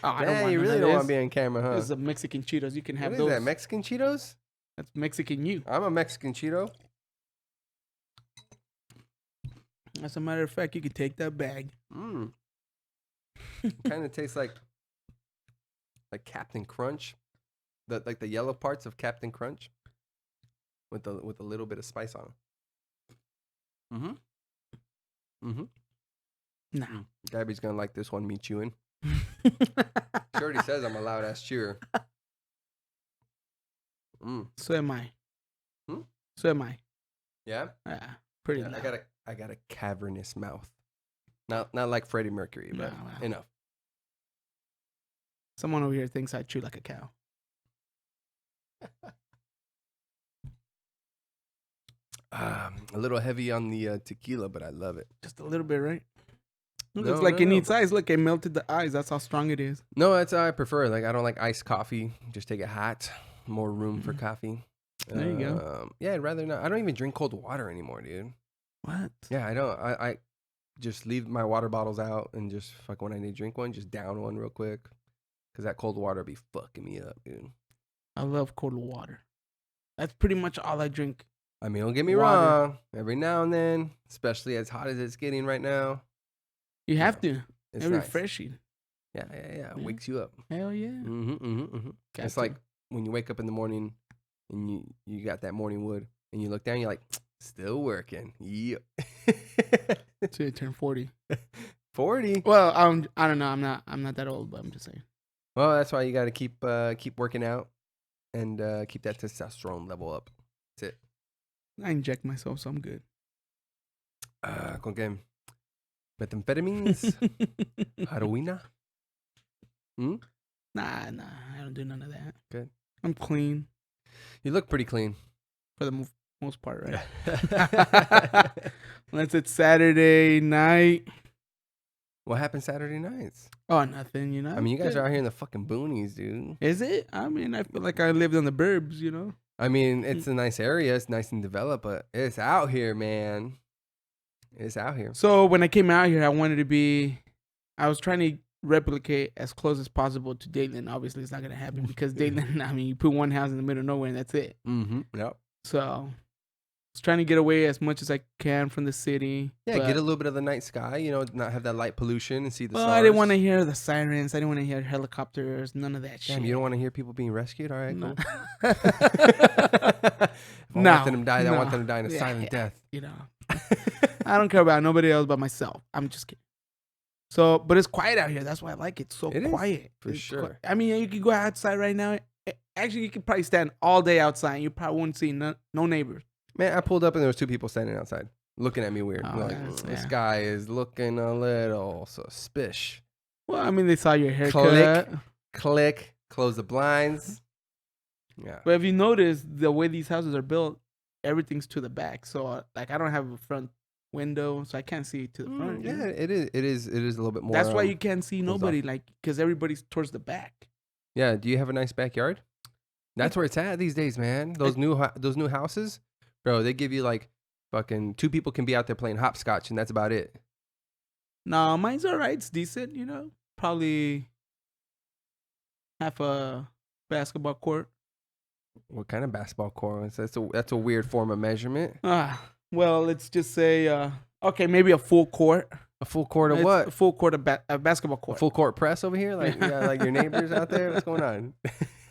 I don't want you really don't want to be on camera, huh? This is a Mexican Cheetos. You can have what those. Is that Mexican Cheetos? That's Mexican you. I'm a Mexican Cheeto. As a matter of fact, you can take that bag. Kind of tastes like Captain Crunch, the yellow parts of Captain Crunch, with a little bit of spice on them. Nah. Gabby's gonna like this one, me chewing. She already says I'm a loud ass chewer. So am I. Hmm? So am I. Yeah? Yeah. Pretty loud. I got a cavernous mouth. Not like Freddie Mercury, but enough. Someone over here thinks I chew like a cow. A little heavy on the tequila, but I love it. Just a little bit, right? It looks like it needs ice. Look, it melted the ice. That's how strong it is. No, that's how I prefer. Like, I don't like iced coffee. Just take it hot. More room for coffee. There you go. Yeah, I'd rather not. I don't even drink cold water anymore, dude. What? Yeah, I don't. I just leave my water bottles out and just when I need to drink one, just down one real quick. Because that cold water be fucking me up, dude. I love cold water. That's pretty much all I drink. I mean, don't get me wrong. Every now and then, especially as hot as it's getting right now, You have to. It's It's nice. refreshing. Yeah. Yeah. Wakes you up. Hell yeah. Got It's to. like when you wake up in the morning and you got that morning wood and you look down, you're like, still working. Yep. So you turn 40. 40. Well, I don't know. I'm not that old, but I'm just saying. Well, that's why you got to keep working out and keep that testosterone level up. That's it. I inject myself, so I'm good. ¿Con qué? Methamphetamines? Heroína? Nah, I don't do none of that. Good. I'm clean You look pretty clean. for the most part, right? Unless it's Saturday night. What happened Saturday nights? Oh, nothing, I mean, you guys are out here in the fucking boonies, dude. Is it? I mean, I feel like I lived on the burbs, you know? I mean, it's a nice area. It's nice and developed, but it's out here, man. It's out here. So when I came out here, I was trying to replicate as close as possible to Dayton. Obviously, it's not going to happen because Dayton, I mean, you put one house in the middle of nowhere and that's it. Mm-hmm. Yep. So I was trying to get away as much as I can from the city. Yeah, but, get a little bit of the night sky, you know, not have that light pollution and see the well, stars. I didn't want to hear the sirens. I didn't want to hear helicopters. None of that shit. Damn, you don't want to hear people being rescued? All right, No. cool. If I No, want them to die, I want no. them to die in a Yeah, silent death. You know, I don't care about nobody else but myself. I'm just kidding. So, but it's quiet out here. That's why I like it. It's so It is, quiet. for It's sure. I mean, you could go outside right now. Actually, you could probably stand all day outside. And you probably wouldn't see no neighbors. Man, I pulled up and there was two people standing outside looking at me weird. Oh, Like, that's- this yeah. guy is looking a little suspicious. Well, I mean, they saw your haircut. Click, close the blinds. Yeah. But if you notice, the way these houses are built, everything's to the back. So, like, I don't have a front window, so I can't see to the front. you Yeah, know? it is a little bit more. That's why you can't see closed nobody, like, because everybody's towards the back. Yeah, do you have a nice backyard? That's where it's at these days, man. Those new houses, bro, they give you like fucking 2 people can be out there playing hopscotch and that's about it. No, mine's all right. It's decent, you know. Probably half a basketball court. What kind of basketball court? That's a weird form of measurement. Well, let's just say, okay, maybe a full court. A full court of It's what? A full court of basketball A court. full court press over here? Like, you got like your neighbors out there? What's going on?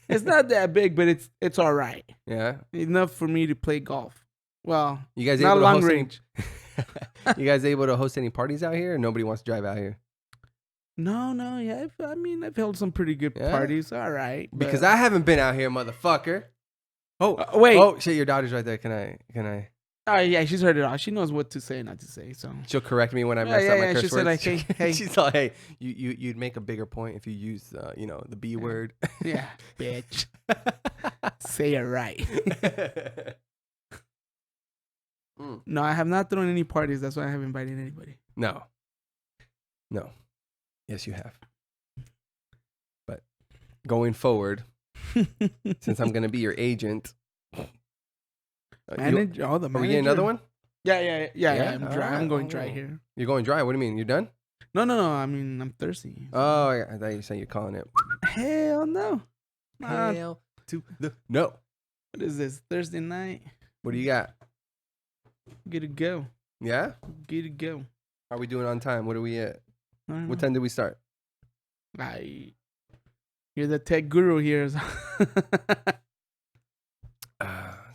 It's not that big, but it's all right. Yeah. Enough for me to play golf. Well, You guys not able to long host range. You guys able to host any parties out here? Or nobody wants to drive out here. No, yeah. I've held some pretty good Yeah? parties. All right. Because but- I haven't been out here, motherfucker. Oh, wait. Oh shit, your daughter's right there. Can I? Oh, yeah, she's heard it all. She knows what to say and not to say. So She'll correct me when I Yeah, mess up my yeah, curse she said, words. like, hey. She's like, hey, you'd make a bigger point if you use the B word. yeah, bitch, say it right. No, I have not thrown any parties. That's why I haven't invited anybody. No. Yes, you have. But going forward, since I'm gonna be your agent, Manager, all the are we getting another one? Yeah. Yeah? I'm dry. Alright, I'm going oh. dry here. You're going dry. What do you mean? You're done? No. I mean, I'm thirsty. Oh, I thought you were saying you're calling it. Hell no. Hail to the no. What is this? Thursday night? What do you got? Get to go. Yeah? Get to go. Are we doing on time? What are we at? I don't What know. time did we start? You're the tech guru here. It's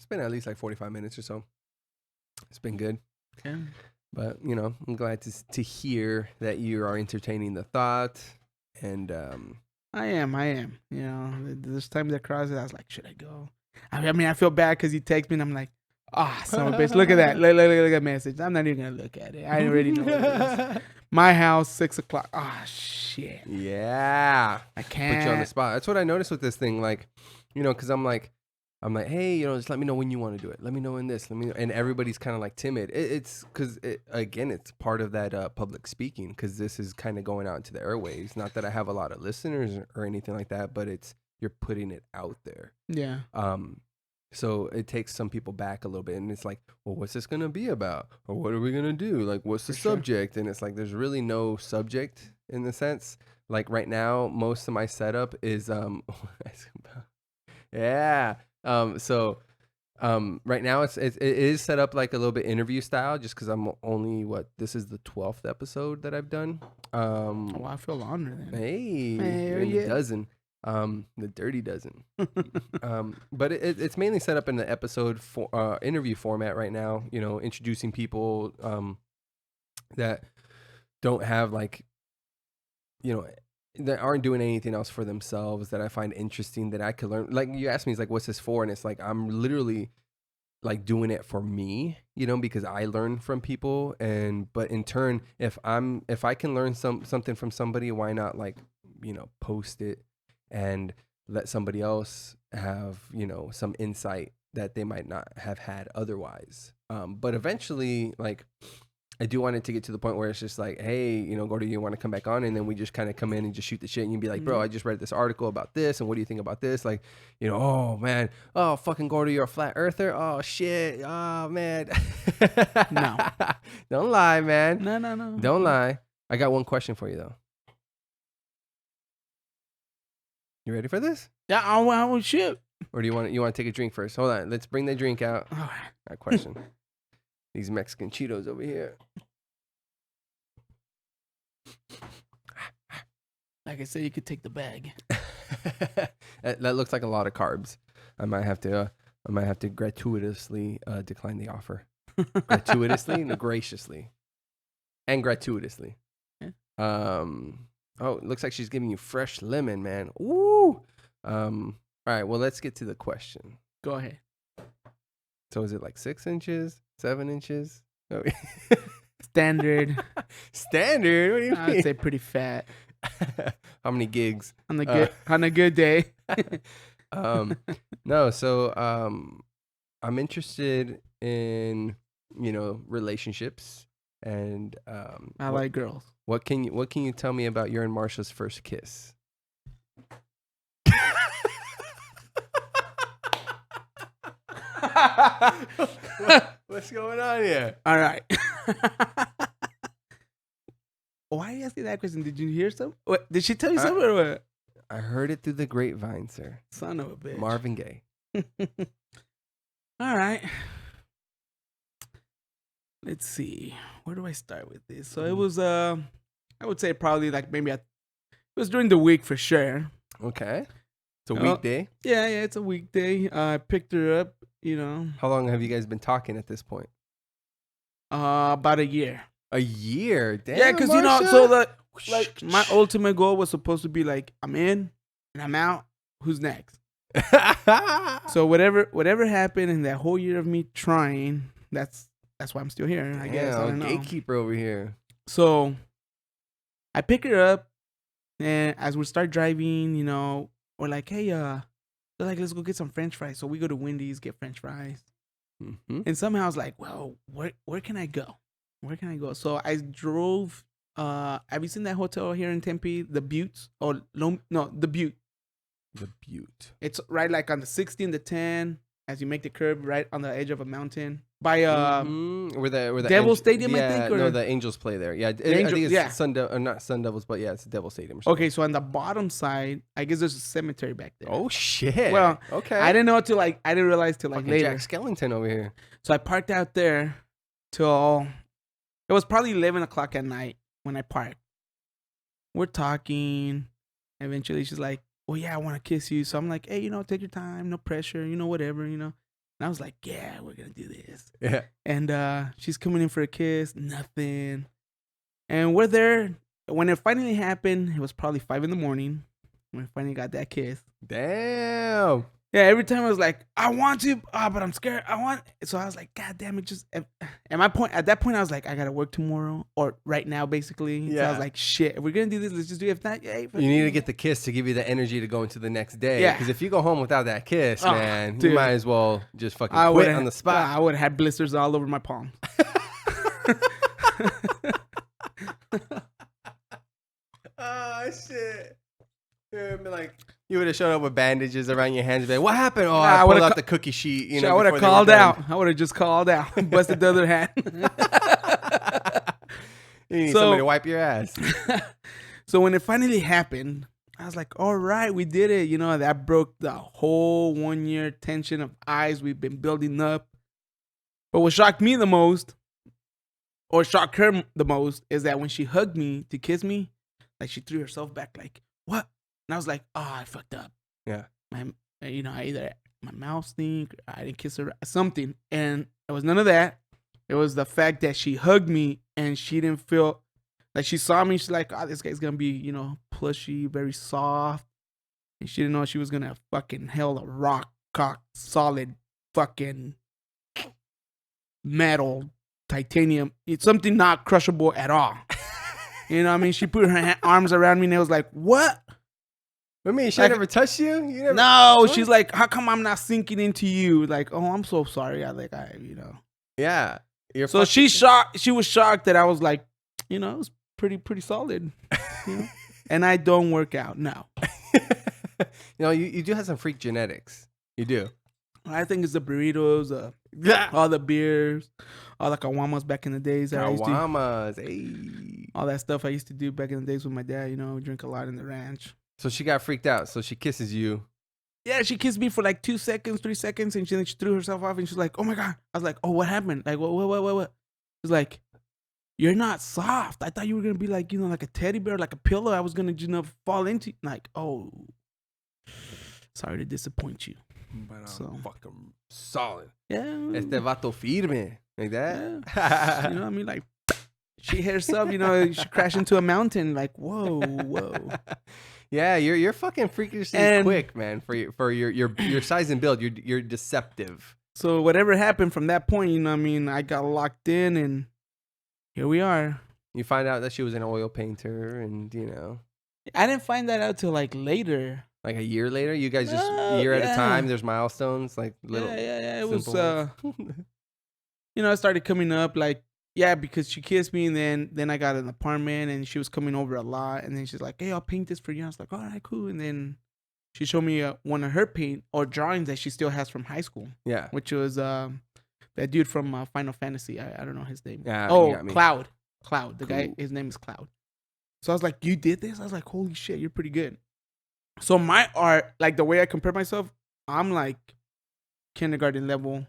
been at least like 45 minutes or so. It's been good. Yeah. But, I'm glad to hear that you are entertaining the thought. And, I am. You know, there's times that crosses. I was like, should I go? I mean, I feel bad because he texts me and I'm like, son of a bitch, look at that. Look at that message. I'm not even going to look at it. I already know what it is. My house, 6 o'clock. Shit. yeah. I can't. Put you on the spot. That's what I noticed with this thing. Like, because I'm like, hey, just let me know when you want to do it. Let me know when this. Let me know. And everybody's kind of like timid. It's because, again, it's part of that public speaking because this is kind of going out into the airwaves. Not that I have a lot of listeners or anything like that, but you're putting it out there. Yeah. So it takes some people back a little bit, and it's like, well, what's this gonna be about, or what are we gonna do? Like, what's the For sure. subject? And it's like, there's really no subject in the sense. Like right now, most of my setup is yeah. So Right now it is set up like a little bit interview style, just because I'm only this is the 12th episode that I've done. Oh, I feel honored then. Hey, Hey, you're in yeah. the dozen, the dirty dozen. But it's mainly set up in the episode interview format right now. You know, introducing people that don't have like, you know, that aren't doing anything else for themselves that I find interesting that I could learn. Like you asked me, it's like, what's this for? And it's like, I'm literally like doing it for me, you know, because I learn from people. But in turn, if I can learn something from somebody, why not like, you know, post it and let somebody else have, you know, some insight that they might not have had otherwise. But eventually, like, I do want it to get to the point where it's just like, hey, you know, Gordo, you want to come back on? And then we just kind of come in and just shoot the shit. And you'd be like, bro, I just read this article about this. And what do you think about this? Like, you know, oh, man. Oh, fucking Gordo, you're a flat earther. Oh, shit. Oh, man. No. Don't lie, man. No. Don't lie. I got one question for you, though. You ready for this? Yeah, I will shoot. Or do you want to take a drink first? Hold on. Let's bring the drink out. All right. That question. These Mexican Cheetos over here. Like I said, you could take the bag. That looks like a lot of carbs. I might have to gratuitously decline the offer. Gratuitously, no, graciously, and gratuitously. Yeah. Oh, it looks like she's giving you fresh lemon, man. Ooh. All right. Well, let's get to the question. Go ahead. So is it like 6 inches, 7 inches? Oh. Standard. Standard? What do you mean? I'd say pretty fat. How many gigs? On a good day. No, so I'm interested in, you know, relationships and I like girls. What can you tell me about your and Marsha's first kiss? What's going on here? All right. Why are you asking that question? Did you hear something? What, did she tell you something or what? I heard it through the grapevine, sir. Son of a bitch. Marvin Gaye. All right. Let's see. Where do I start with this? So it was, I would say probably like maybe it was during the week for sure. Okay. It's a weekday. Yeah, it's a weekday. I picked her up, you know. How long have you guys been talking at this point? About a year. A year? Damn, yeah, because, you know, so like my ultimate goal was supposed to be like, I'm in and I'm out. Who's next? So whatever happened in that whole year of me trying, that's why I'm still here, I guess. I don't know. Gatekeeper over here. So I pick her up, and as we start driving, you know, we're like, hey, they're like, let's go get some French fries. So we go to Wendy's, get French fries. Mm-hmm. And somehow I was like, well, where can I go? Where can I go? So I drove. Have you seen that hotel here in Tempe, the Buttes? The Butte. The Butte. It's right like on the 60 and the 10 as you make the curve right on the edge of a mountain by where the Devil Stadium, yeah, I think. Or no, the Angels play there. Yeah, I think it's not Sun Devils, but yeah, it's Devil Stadium. Or okay, so on the bottom side, I guess there's a cemetery back there. Oh shit! Well, okay, I didn't know till I didn't realize till like later. Jack Skellington over here. So I parked out there till it was probably 11 o'clock at night when I parked. We're talking. Eventually, she's like, "Oh yeah, I want to kiss you." So I'm like, "Hey, you know, take your time, no pressure, you know, whatever, you know." And I was like, "Yeah, we're gonna do this." Yeah. And she's coming in for a kiss, nothing. And we're there. When it finally happened, it was probably 5 a.m. when we finally got that kiss. Damn. Yeah, every time I was like, I want to, but I'm scared. So I was like, God damn it, just. At that point, I was like, I gotta work tomorrow or right now, basically. Yeah. So I was like, shit, if we're gonna do this, let's just do it. If not, yeah. You need to get the kiss to give you the energy to go into the next day. Yeah. Because if you go home without that kiss, man, dude, you might as well just fucking quit on the spot. I would have had blisters all over my palms. Oh shit. You would have shown up with bandages around your hands and be like, what happened? Oh, I pulled out the cookie sheet. You know, I would have called out. I would have just called out. Busted the other hand. You need somebody to wipe your ass. So when it finally happened, I was like, all right, we did it. You know, that broke the whole 1 year tension of eyes we've been building up. But what shocked me the most, or shocked her the most, is that when she hugged me to kiss me, like she threw herself back, like, what? And I was like, oh, I fucked up. Yeah. Either my mouth stink, or I didn't kiss her, something. And it was none of that. It was the fact that she hugged me and she didn't feel like she saw me. She's like, oh, this guy's gonna be, plushy, very soft. And she didn't know she was gonna fucking hell a rock, cock, solid, fucking metal, titanium. It's something not crushable at all. You know what I mean? She put her arms around me and it was like, what? I mean, she Like- never touched you? You never, No, What? she's like, how come I'm not sinking into you? Like, oh, I'm so sorry. Yeah. You're So she was shocked that I was like, it was pretty solid. You know? And I don't work out. No. you do have some freak genetics. You do. I think it's the burritos, all the beers, all the caguamas back in the days. That I used to, Kawamas. Hey. all that stuff I used to do back in the days with my dad. Drink a lot in the ranch. So she got freaked out. So she kisses you. Yeah, she kissed me for like 2 seconds, 3 seconds, and then she threw herself off and she's like, oh my God. I was like, oh, what happened? Like, what? She's like, you're not soft. I thought you were going to be like, like a teddy bear, like a pillow. I was going to, fall into. Like, oh, sorry to disappoint you. But I'm So. fucking solid. Yeah. Este vato firme. Like that? Yeah. You know what I mean? Like, she hit herself, she crashed into a mountain. Like, whoa. Yeah, you're fucking freakishly And- quick, man. For your size and build, you're deceptive. So whatever happened from that point, I got locked in and here we are. You find out that she was an oil painter, and I didn't find that out till like later. like a year later, you guys just No, a year at a yeah. time. There's milestones, like little. Yeah. It was, simple ones. it started coming up like, yeah, because she kissed me and then I got an apartment and she was coming over a lot. And then she's like, hey, I'll paint this for you. I was like, all right, cool. And then she showed me one of her paint or drawings that she still has from high school, Yeah. which was that dude from Final Fantasy. I don't know his name. Yeah, you Oh, got me. Cloud. The guy, Cool. his name is Cloud. So I was like, you did this? I was like, holy shit, you're pretty good. So my art, like the way I compare myself, I'm like kindergarten level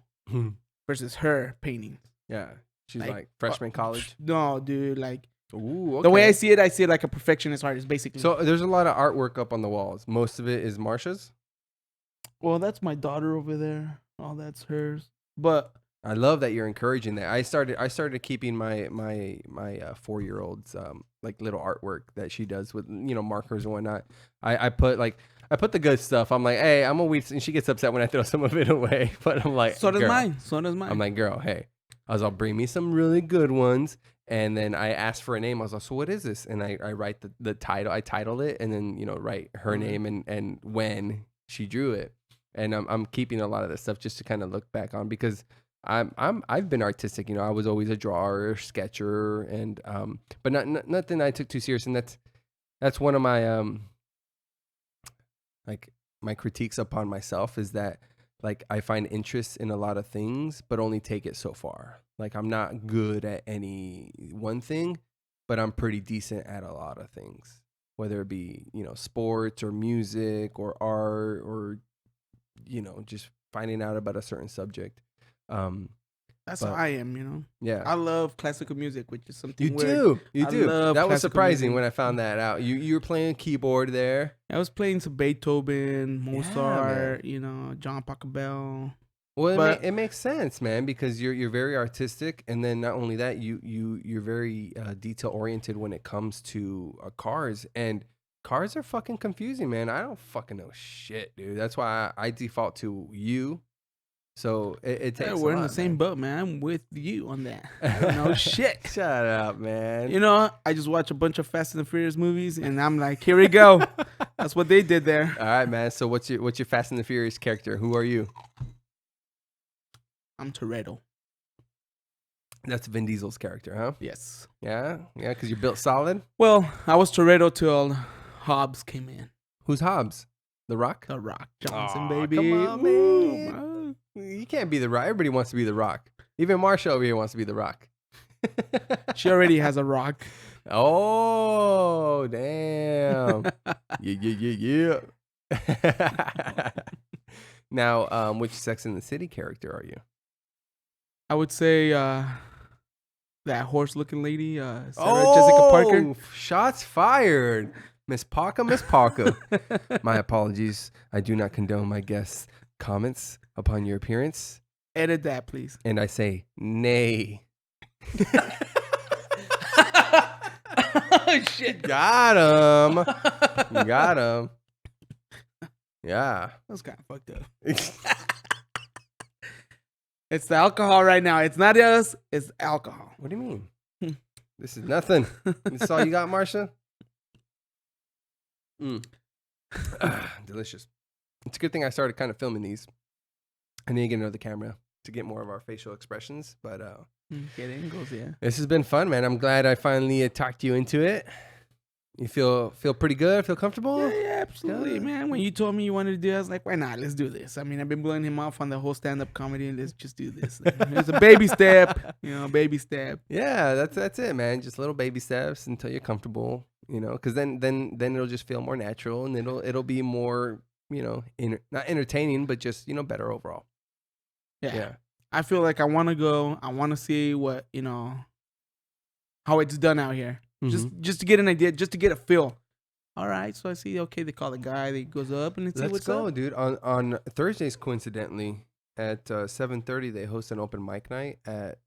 versus her paintings. Yeah. She's Like, like freshman college. No, dude, like Ooh, okay. the way I see it like a perfectionist artist, basically. So there's a lot of artwork up on the walls. Most of it is Marsha's. well, that's my daughter over there. All that's hers. But I love that you're encouraging that. I started keeping my 4-year-old's like little artwork that she does with markers and whatnot. I put the good stuff. I'm like, hey, I'm a weed, and she gets upset when I throw some of it away. But I'm like, so does girl. mine. I'm like, girl, hey, I'll bring me some really good ones. And then I asked for a name. I was like, so what is this? And I write the title. I titled it, and then write her name and when she drew it. And I'm keeping a lot of this stuff just to kind of look back on, because I've been artistic. I was always a drawer, sketcher, and but nothing I took too serious. And that's one of my like my critiques upon myself, is that like I find interest in a lot of things, but only take it so far. Like I'm not good at any one thing, but I'm pretty decent at a lot of things, whether it be sports or music or art or just finding out about a certain subject. that's But- how I am. Yeah. I love classical music, which is something You weird. do. I love That was classical surprising music. when I found that out. You were playing keyboard there. I was playing some Beethoven, Yeah, Mozart, John Pachelbel. Well, But- it makes sense, man, because you're very artistic, and then not only that, you're very detail oriented when it comes to cars, and cars are fucking confusing, man. I don't fucking know shit, dude. That's why I default to you. So it takes. Yeah, a we're in lot, the same man. boat, man. I'm with you on that. I don't know shit. Shut up, man. I just watch a bunch of Fast and the Furious movies, and I'm like, here we go. That's what they did there. All right, man. So what's your Fast and the Furious character? Who are you? I'm Toretto. That's Vin Diesel's character, huh? Yes. Yeah, because you're built solid. Well, I was Toretto till Hobbs came in. Who's Hobbs? The Rock? The Rock Johnson, Aw, baby. come on, Woo, man. bro. You can't be The Rock. Everybody wants to be The Rock. Even Marsha over here wants to be The Rock. She already has a rock. Oh, damn. Yeah. Now, which Sex in the City character are you? I would say that horse-looking lady, Sarah Jessica Parker. Shots fired. Miss Parker, Miss Parker. My apologies. I do not condone my guests' comments upon your appearance. Edit that, please. And I say, nay. Oh, shit. Got him. Got him. Yeah. That's kind of fucked up. It's the alcohol right now. It's not us. It's alcohol. What do you mean? This is nothing. This is all you got, Marsha? Delicious. It's a good thing I started kind of filming these. I need to get another camera to get more of our facial expressions. But Get angles, yeah. this has been fun, man. I'm glad I finally talked you into it. You feel pretty good? Feel comfortable? Yeah, absolutely, man. When you told me you wanted to do it, I was like, why not? Let's do this. I mean, I've been blowing him off on the whole stand-up comedy. Let's just do this. It's a baby step, baby step. Yeah, that's it, man. Just little baby steps until you're comfortable, because then it'll just feel more natural and it'll be more, not entertaining, but just, better overall. Yeah. I feel like I want to go. I want to see what, how it's done out here. Just to get an idea, just to get a feel. All right, so I see. Okay, they call the guy. He goes up and let's see what's up. Let's go, dude. On Thursdays, coincidentally, at 7:30, they host an open mic night at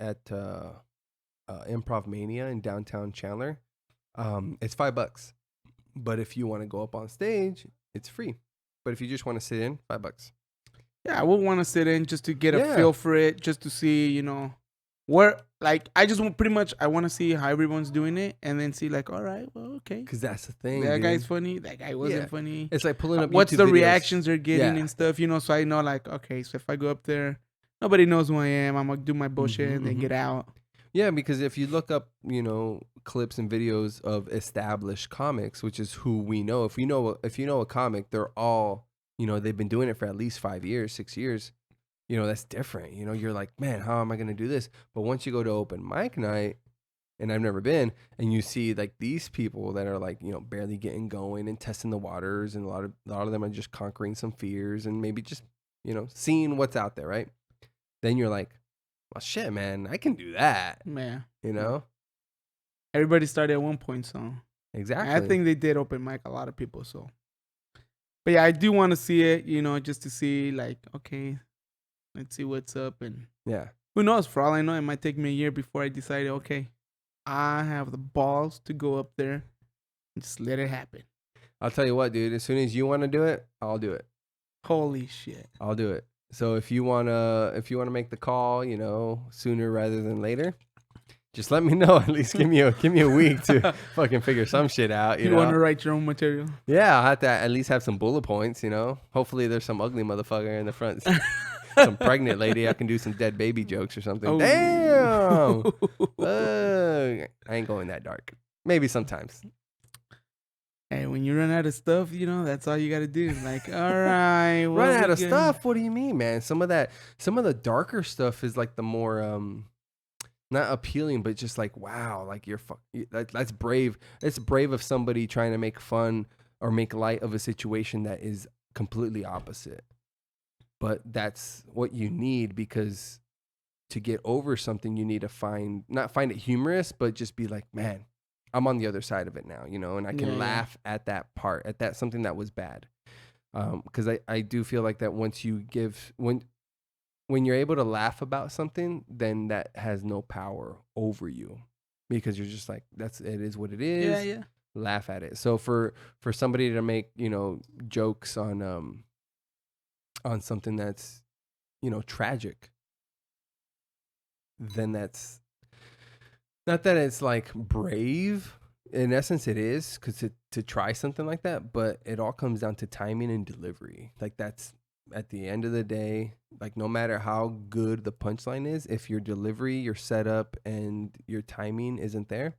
Improv Mania in downtown Chandler. It's $5, but if you want to go up on stage, it's free. But if you just want to sit in, $5. Yeah, I would want to sit in just to get a feel for it, just to see, where, like, I want to see how everyone's doing it and then see, like, all right, well, okay. Because that's the thing. That guy's funny. That guy wasn't funny. It's like pulling up what's YouTube the videos. reactions they're getting and stuff, so I know, like, okay, so if I go up there, nobody knows who I am. I'm going to do my bullshit and then get out. Yeah, because if you look up, clips and videos of established comics, which is who we know, if you know a comic, they're all, they've been doing it for at least 5 years, 6 years. That's different. You're like, man, how am I going to do this? But once you go to open mic night, and I've never been, and you see like these people that are like, barely getting going and testing the waters, and a lot of them are just conquering some fears and maybe just, seeing what's out there, right? Then you're like, well, shit, man, I can do that. Man. Everybody started at one point, so. Exactly. I think they did open mic, a lot of people, so. But yeah, I do want to see it, just to see, like, okay, let's see what's up. And yeah, who knows? For all I know, it might take me a year before I decide, okay, I have the balls to go up there and just let it happen. I'll tell you what, dude, as soon as you want to do it, I'll do it. Holy shit. I'll do it. So if you wanna make the call, sooner rather than later, just let me know. At least give me a week to fucking figure some shit out. You want to write your own material? Yeah, I'll have to at least have some bullet points. Hopefully there's some ugly motherfucker in the front, some pregnant lady. I can do some dead baby jokes or something. Oh. Damn. I ain't going that dark. Maybe sometimes. Hey, when you run out of stuff, that's all you got to do. Like, all right. Run out of stuff? What do you mean, man? Some of the darker stuff is like the more, not appealing, but just like, wow, like that's brave. It's brave of somebody trying to make fun or make light of a situation that is completely opposite. But that's what you need, because to get over something, you need to not find it humorous, but just be like, man, I'm on the other side of it now, and I can laugh at that part, at that something that was bad. Because I do feel like that once you when you're able to laugh about something, then that has no power over you, because you're just like, it is what it is. Yeah. Laugh at it. So for somebody to make, jokes on something that's, tragic, then that's not that it's like brave. In essence, it is, because to try something like that, but it all comes down to timing and delivery. Like, that's at the end of the day, like, no matter how good the punchline is, if your delivery, your setup, and your timing isn't there,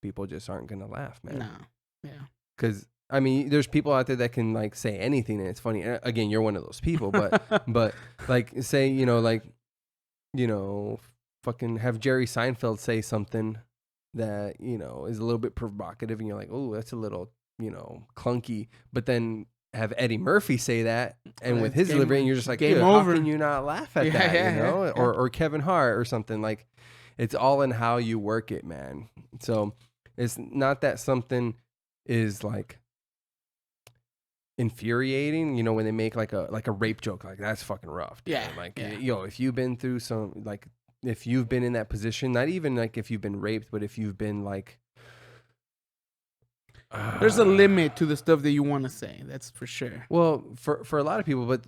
people just aren't gonna laugh, man. No. Yeah. Because I mean, there's people out there that can like say anything and it's funny. Again, you're one of those people, but like say, fucking have Jerry Seinfeld say something, that, you know, is a little bit provocative and you're like, oh, that's a little, you know, clunky. But then have Eddie Murphy say that and with his delivery, and you're just like, game dude, over. how can you not laugh at Yeah, that, yeah, you know? yeah. Or Kevin Hart or something. Like, it's all in how you work it, man. So it's not that something is like infuriating, you know, when they make like a rape joke, like that's fucking rough, dude. Yeah, Like, yeah. yo, if you've been through some, like, if you've been in that position, not even like if you've been raped, but if you've been like, There's a limit to the stuff that you want to say. That's for sure. well, for a lot of people, but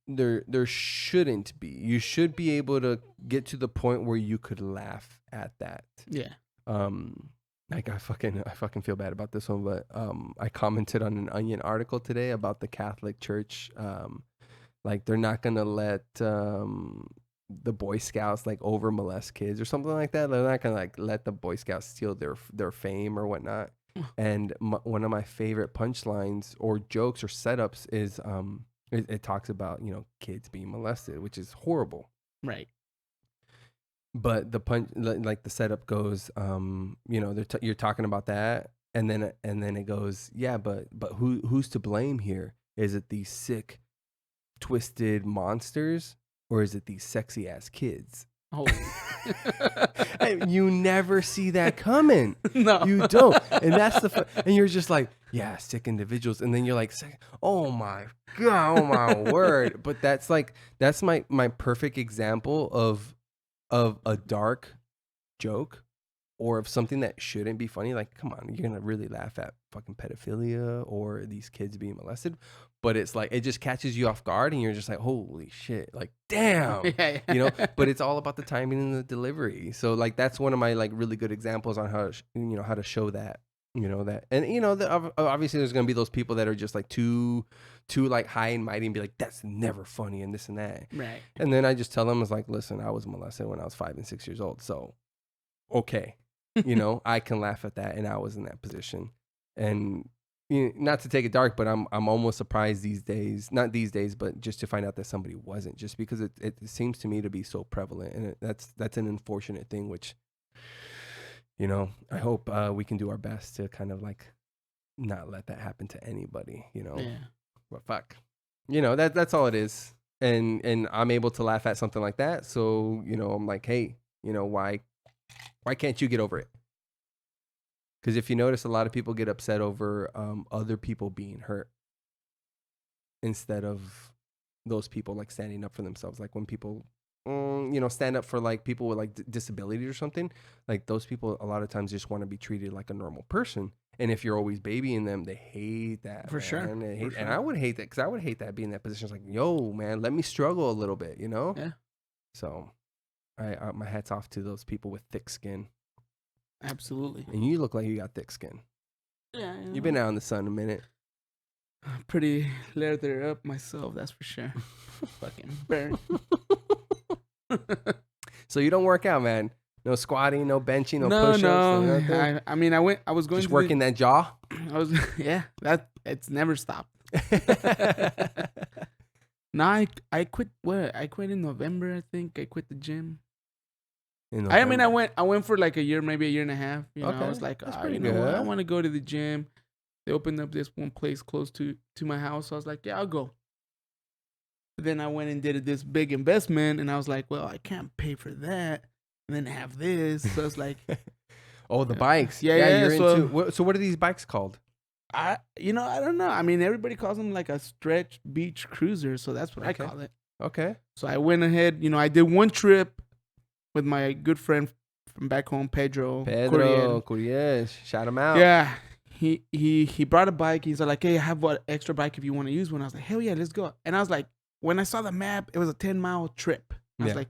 there shouldn't be. You should be able to get to the point where you could laugh at that. Yeah. Like I fucking feel bad about this one, but I commented on an Onion article today about the Catholic Church. Like they're not gonna let the Boy Scouts like over molest kids or something like that. They're not gonna like let the Boy Scouts steal their fame or whatnot. And one of my favorite punchlines or jokes or setups is it talks about, you know, kids being molested, which is horrible. Right. But the punch, like the setup goes, you know, you're talking about that, and then it goes, yeah, but who's to blame here? Is it these sick, twisted monsters, or is it these sexy ass kids? Oh. And you never see that coming. No, You don't, and that's and you're just like, yeah, sick individuals, and then you're like, oh my god, oh my word. But that's my perfect example of a dark joke or of something that shouldn't be funny. Like, come on, you're gonna really laugh at fucking pedophilia or these kids being molested, but it's like it just catches you off guard and you're just like, holy shit, like damn. Yeah. You know. But it's all about the timing and the delivery. So like that's one of my like really good examples on how how to show that, you know, that. And you know, obviously there's gonna be those people that are just like too like high and mighty and be like, that's never funny and this and that. Right. And then I just tell them, it's like, listen, I was molested when I was 5 and 6 years old. So, okay, you know, I can laugh at that. And I was in that position. And you know, not to take it dark, but I'm almost surprised these days, not these days, but just to find out that somebody wasn't, just because it seems to me to be so prevalent. And that's an unfortunate thing, which, you know, I hope we can do our best to kind of like not let that happen to anybody, you know. Yeah. But fuck, you know, that's all it is. And I'm able to laugh at something like that. So, you know, I'm like, hey, you know, why can't you get over it? Because if you notice, a lot of people get upset over other people being hurt instead of those people like standing up for themselves. Like when people, you know, stand up for like people with like disabilities or something, like those people a lot of times just want to be treated like a normal person. And if you're always babying them, they hate that. For sure. They hate, For sure. And I would hate that because I would hate that being in that position. It's like, yo, man, let me struggle a little bit, you know? Yeah. So my hat's off to those people with thick skin. Absolutely. And you look like you got thick skin. Yeah. You've been out in the sun a minute. Pretty leather up myself, that's for sure. Fucking burn. So you don't work out, man. No squatting, no benching, no push-ups. No. I mean, I was going just to working that jaw. I was, yeah. It's never stopped. No, I quit. What? I quit in November. I think I quit the gym. I mean, I went for like a year, maybe a year and a half. You know, I was like, you know what? I want to go to the gym. They opened up this one place close to my house. So I was like, yeah, I'll go. But then I went and did this big investment, and I was like, well, I can't pay for that, and then have this. So it's like, oh, the bikes. Yeah. You're So, into. So what are these bikes called? I don't know. I mean, everybody calls them like a stretch beach cruiser, so that's what I call it. Okay. So I went ahead. You know, I did one trip with my good friend from back home, Pedro Curiel. Shout him out. Yeah. He brought a bike. He's like, hey, I have an extra bike if you want to use one. I was like, hell yeah, let's go. And I was like, when I saw the map, it was a 10-mile trip. I was like,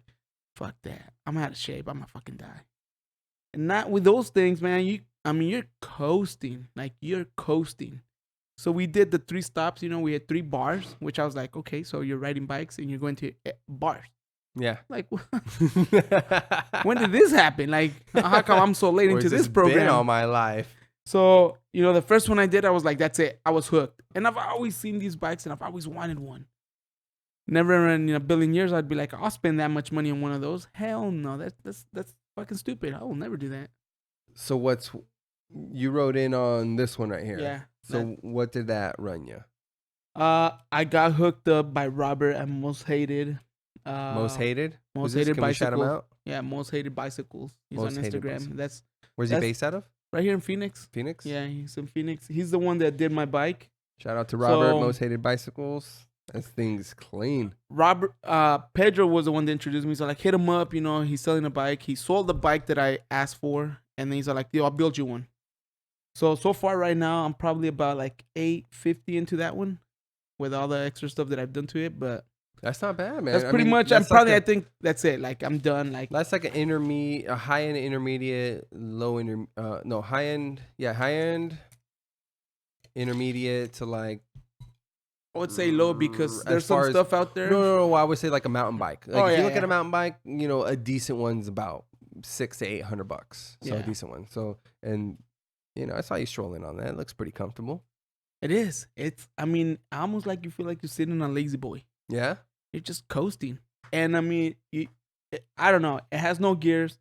fuck that. I'm out of shape. I'm gonna fucking die. And not with those things, man. You're coasting. Like, you're coasting. So we did the 3 stops. You know, we had 3 bars, which I was like, okay, so you're riding bikes and you're going to bars. Yeah. Like, when did this happen? Like, how come I'm so late into this program? Been all my life. So, you know, the first one I did, I was like, that's it. I was hooked. And I've always seen these bikes and I've always wanted one. Never in a billion years I'd be like, I'll spend that much money on one of those. Hell no. That's fucking stupid. I will never do that. So what's you rode in on this one right here? Yeah. So what did that run you? I got hooked up by Robert at Most Hated. Most hated? Most Who's this? Hated Can we shout him Bicycles. out? Yeah, Most Hated Bicycles. He's Most on Hated Instagram. Bicycles. Where's he that's- based out of? Right here in Phoenix. Phoenix? Yeah, he's in Phoenix. He's the one that did my bike. Shout out to Robert, So- Most Hated Bicycles. That thing's clean. Robert, Pedro was the one that introduced me. So like, hit him up. You know, he's selling a bike. He sold the bike that I asked for, and then he's like, "Yo, I'll build you one." So far right now, I'm probably about like $850 into that one, with all the extra stuff that I've done to it. But That's not bad, man. that's I pretty mean, much. that's I like think that's it. Like I'm done. Like that's like a high-end intermediate, high-end, intermediate to like. I would say low because As there's some far as- stuff out there. No, I would say like a mountain bike. Like if you yeah, look at yeah. a mountain bike, a decent one's about $600 to $800. So a Yeah. decent one. So I saw you strolling on that. It looks pretty comfortable. It is. I mean, almost like you feel like you're sitting on a lazy boy. Yeah. You're just coasting. And I mean, I don't know. It has no gears.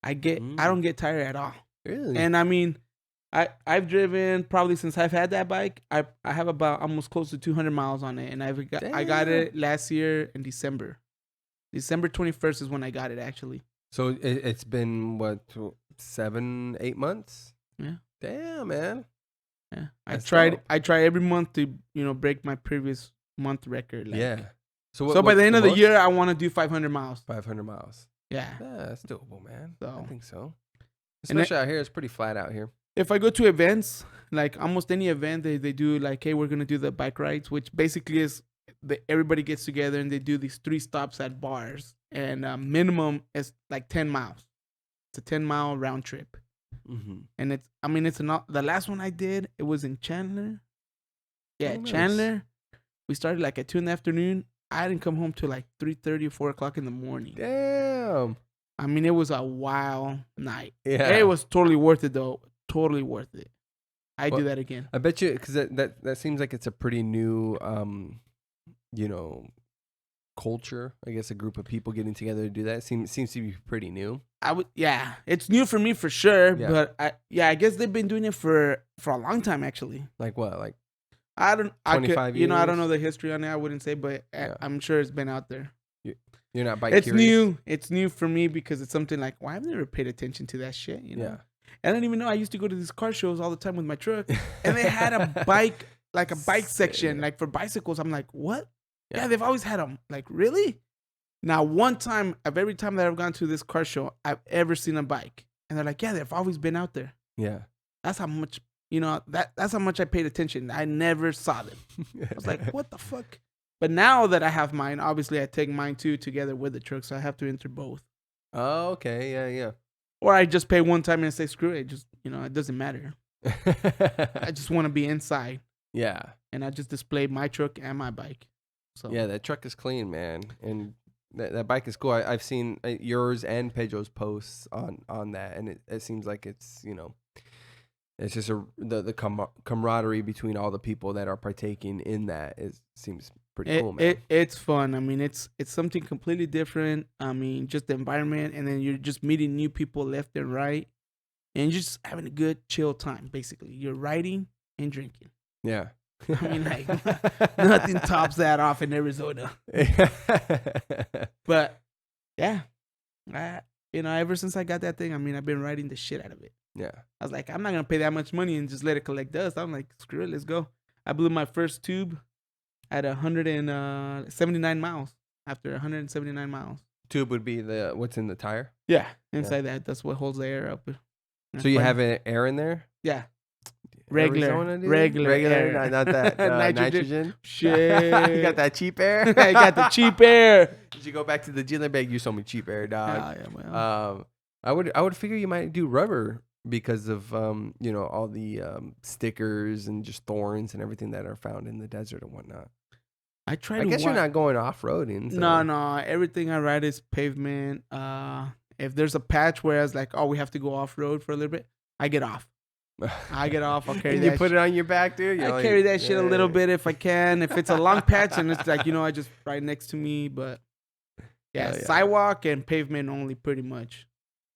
I don't get tired at all. Really? And I mean, I've driven probably since I've had that bike. I have about almost close to 200 miles on it, and I got it last year in December. December 21st is when I got it actually. So it's been what 7-8 months? Yeah. Damn, man. Yeah. That's I dope. try every month to break my previous month record. Like, Yeah. So by the end of the most? year, I want to do 500 miles. 500 miles. Yeah. Yeah, that's doable, man. So- I think so. And Especially out here, it's pretty flat out here. If I go to events, like almost any event, they do like, hey, we're gonna do the bike rides, which basically is everybody gets together and they do these 3 stops at bars, and minimum is like 10 miles. It's a 10-mile round trip, Mm-hmm. and it's not the last one I did. It was in Chandler. Yeah, Oh, nice. Chandler. We started like at 2 in the afternoon. I didn't come home till like 3:30 or 4 o'clock in the morning. Damn. I mean, it was a wild night. Yeah. It was totally worth it though. Totally worth it. I Well, do that again. I bet you, because that seems like it's a pretty new, culture. I guess a group of people getting together to do that seems to be pretty new. Yeah, it's new for me for sure. Yeah. But I guess they've been doing it for a long time actually. Like what? Like I don't, 25 I don't years? know the history on it. I wouldn't say, but Yeah. I'm sure it's been out there. you're not bike It's curious? new. It's new for me because it's something like, well, I've never paid attention to that shit. You know. Yeah. I didn't even know I used to go to these car shows all the time with my truck, and they had a bike, like a bike section, like for bicycles. I'm like, what? Yeah, they've always had them. Like, really? Now, every time that I've gone to this car show, I've ever seen a bike, and they're like, yeah, they've always been out there. Yeah. That's how much, that's how much I paid attention. I never saw them. I was like, what the fuck? But now that I have mine, obviously I take mine too together with the truck, so I have to enter both. Oh, okay. Yeah, Or I just pay one time and say, screw it. Just, it doesn't matter. yeah. I just want to be inside. Yeah. And I just display my truck and my bike. So Yeah, that truck is clean, man. And that bike is cool. I've seen yours and Pedro's posts on that, and it seems like it's, it's just the camaraderie between all the people that are partaking in that seems pretty cool, man. It's fun. I mean, it's something completely different. I mean, just the environment, and then you're just meeting new people left and right, and you're just having a good chill time. Basically, you're riding and drinking. Yeah. I mean, like nothing tops that off in Arizona. But yeah, ever since I got that thing, I mean, I've been riding the shit out of it. Yeah. I was like, I'm not gonna pay that much money and just let it collect dust. I'm like, screw it, let's go. I blew my first tube at 179 miles. After 179 miles. Tube would be what's in the tire. Yeah, inside that's what holds the air up. So you have air in there? Yeah. Regular air. not that nitrogen. Shit. You got that cheap air. I got the cheap air. Did you go back to the dealer bag? You sold me cheap air, dog. Yeah, well. I would figure you might do rubber because of all the stickers and just thorns and everything that are found in the desert and whatnot. I try. I guess you're not going off roading. So. No. Everything I ride is pavement. If there's a patch where it's like, oh, we have to go off road for a little bit, I get off. I'll carry and that. You put it on your back, dude. I carry that shit a little bit if I can. If it's a long patch and it's like, I just right next to me. But yeah, sidewalk and pavement only, pretty much.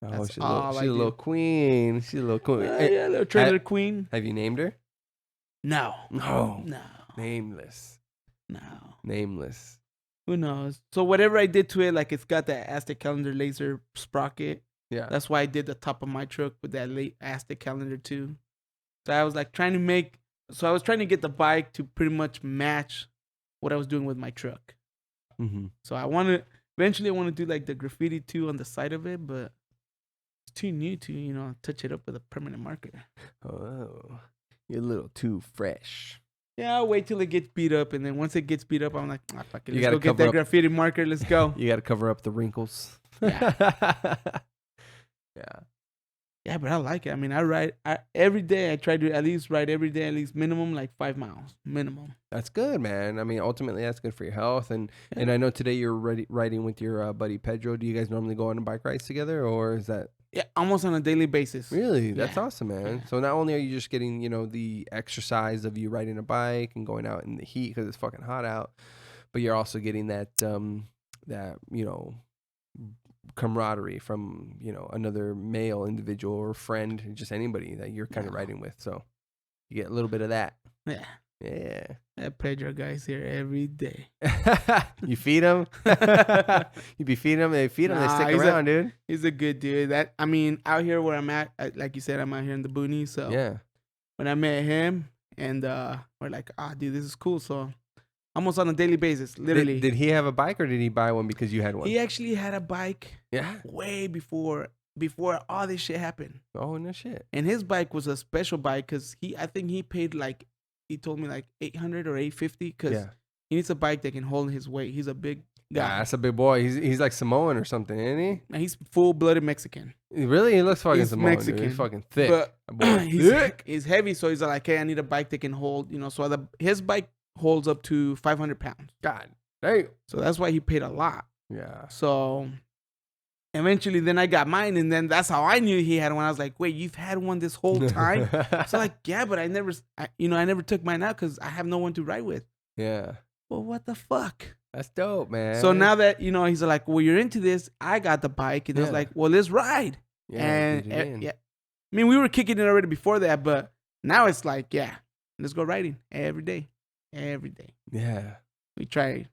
Oh, That's she's all I a do. little queen. She's a little queen. Yeah, little trailer queen. Have you named her? No. No. No. Nameless. No. Nameless. Who knows? So whatever I did to it, like it's got that Aztec calendar laser sprocket. Yeah. That's why I did the top of my truck with that late Aztec calendar too. So I was like trying to get the bike to pretty much match what I was doing with my truck. Mm-hmm. So eventually I want to do like the graffiti too on the side of it, but it's too new to, touch it up with a permanent marker. Oh, you're a little too fresh. Yeah, I'll wait till it gets beat up, and then once it gets beat up, I'm like, fuck it, You let's gotta go get cover that up- graffiti marker. Let's go. You got to cover up the wrinkles. Yeah. Yeah. Yeah, but I like it. I mean, I ride every day. I try to at least ride every day, at least minimum like 5 miles, minimum. That's good, man. I mean, ultimately, that's good for your health. And I know today you're riding with your buddy Pedro. Do you guys normally go on bike rides together, or is that Yeah, almost on a daily basis. really? That's Yeah. awesome, man. Yeah. So not only are you just getting, the exercise of you riding a bike and going out in the heat because it's fucking hot out, but you're also getting that camaraderie from another male individual or friend, just anybody that you're kind of Yeah. riding with. So you get a little bit of that. Yeah. Yeah. That Pedro guy's here every day. You feed them. You be feeding them. They feed them. They Nah, stick he's around, dude. He's a good dude. Out here where I'm at, like you said, I'm out here in the boonies. So Yeah. when I met him, and we're like, dude, this is cool. So almost on a daily basis, literally. Did he have a bike or did he buy one because you had one? He actually had a bike Yeah. way before all this shit happened. Oh no shit. And his bike was a special bike because I think he paid he told me like $800 or $850 because Yeah. he needs a bike that can hold his weight. He's a big Yeah, guy. that's a big boy. He's like Samoan or something, isn't And he's full-blooded Mexican. he? Really? He looks fucking He's Samoan. Dude. Mexican, He's fucking thick. But A boy. he's heavy, so he's like, hey, I need a bike that can hold, so his bike holds up to 500 pounds. God. Dang. So that's why he paid a lot. Yeah. So eventually then I got mine, and then that's how I knew he had one. I was like, wait, you've had one this whole time? So like, yeah, but I never took mine out because I have no one to ride with. Yeah. Well, what the fuck? That's dope, man. So now that, he's like, well, you're into this, I got the bike. And I was Yeah. like, well, let's ride. yeah, and get it in. yeah. I mean, we were kicking it already before that, but now it's like, yeah, let's go riding every day. Every day. Yeah. We try.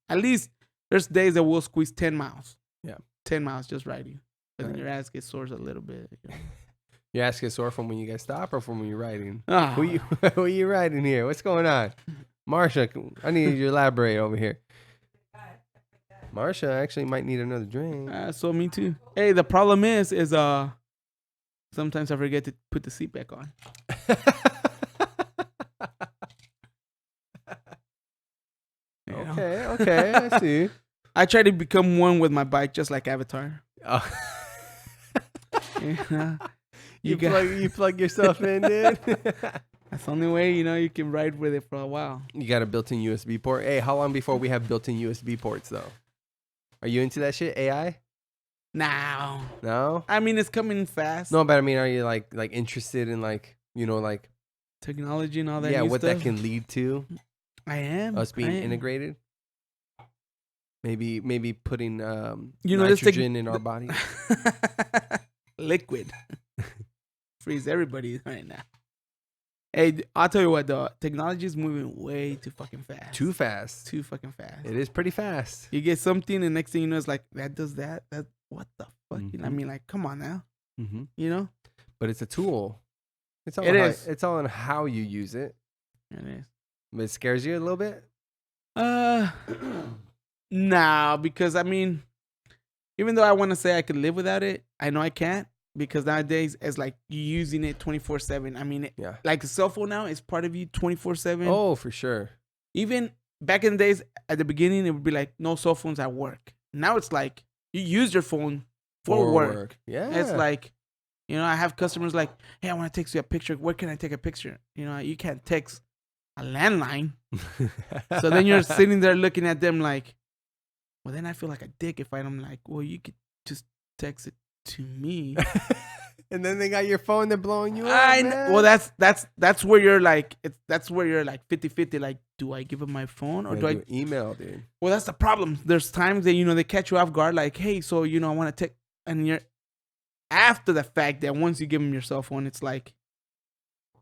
At least there's days that we'll squeeze 10 miles. Yeah. 10 miles just riding. But then Right. your ass gets sore a little bit. Your ass gets sore from when you guys stop or from when you're riding? Ah. Who you riding here? What's going on? Marsha, I need you to elaborate over here. Marsha actually might need another drink. So me too. Hey, the problem is sometimes I forget to put the seat back on. You know? Okay, I see. I try to become one with my bike, just like Avatar. Oh. Yeah. You plug yourself in, dude. That's the only way, you can ride with it for a while. You got a built-in USB port. Hey, how long before we have built-in USB ports though? Are you into that shit? AI? Now, No? I mean, it's coming fast. No, but I mean, are you like interested in like Technology and all that. yeah, new what stuff. that can lead to? I am. Us being I am. integrated? Maybe putting this nitrogen in our body. Liquid. Freeze everybody right now. Hey, I'll tell you what, though. Technology is moving way too fucking fast. Too fast. Too fucking fast. It is pretty fast. You get something, and next thing you know, it's like, that does that. That what the fuck? I Mhm. mean, like, come on now. Mm-hmm. But it's a tool. It's all It on is. It's all on how you use it. It is. But it scares you a little bit. No, because I mean, even though I want to say I could live without it, I know I can't, because nowadays it's like you using it 24/7. I mean, Yeah. like a cell phone now is part of you 24/7. Oh, for sure. Even back in the days, at the beginning, it would be like no cell phones at work. Now it's like you use your phone for work. Yeah. It's like, I have customers like, hey, I want to text you a picture. Where can I take a picture? You can't text a landline. So then you're sitting there looking at them like, well, then I feel like a dick if I'm like, well, you could just text it to me. And then they got your phone, they're blowing you up. Man. Well, that's where you're like, that's where you're like 50-50. Like, do I give them my phone or do I? Email, dude? Well, that's the problem. There's times that they catch you off guard. Like, hey, so I want to text, and after the fact that once you give them your cell phone, it's like,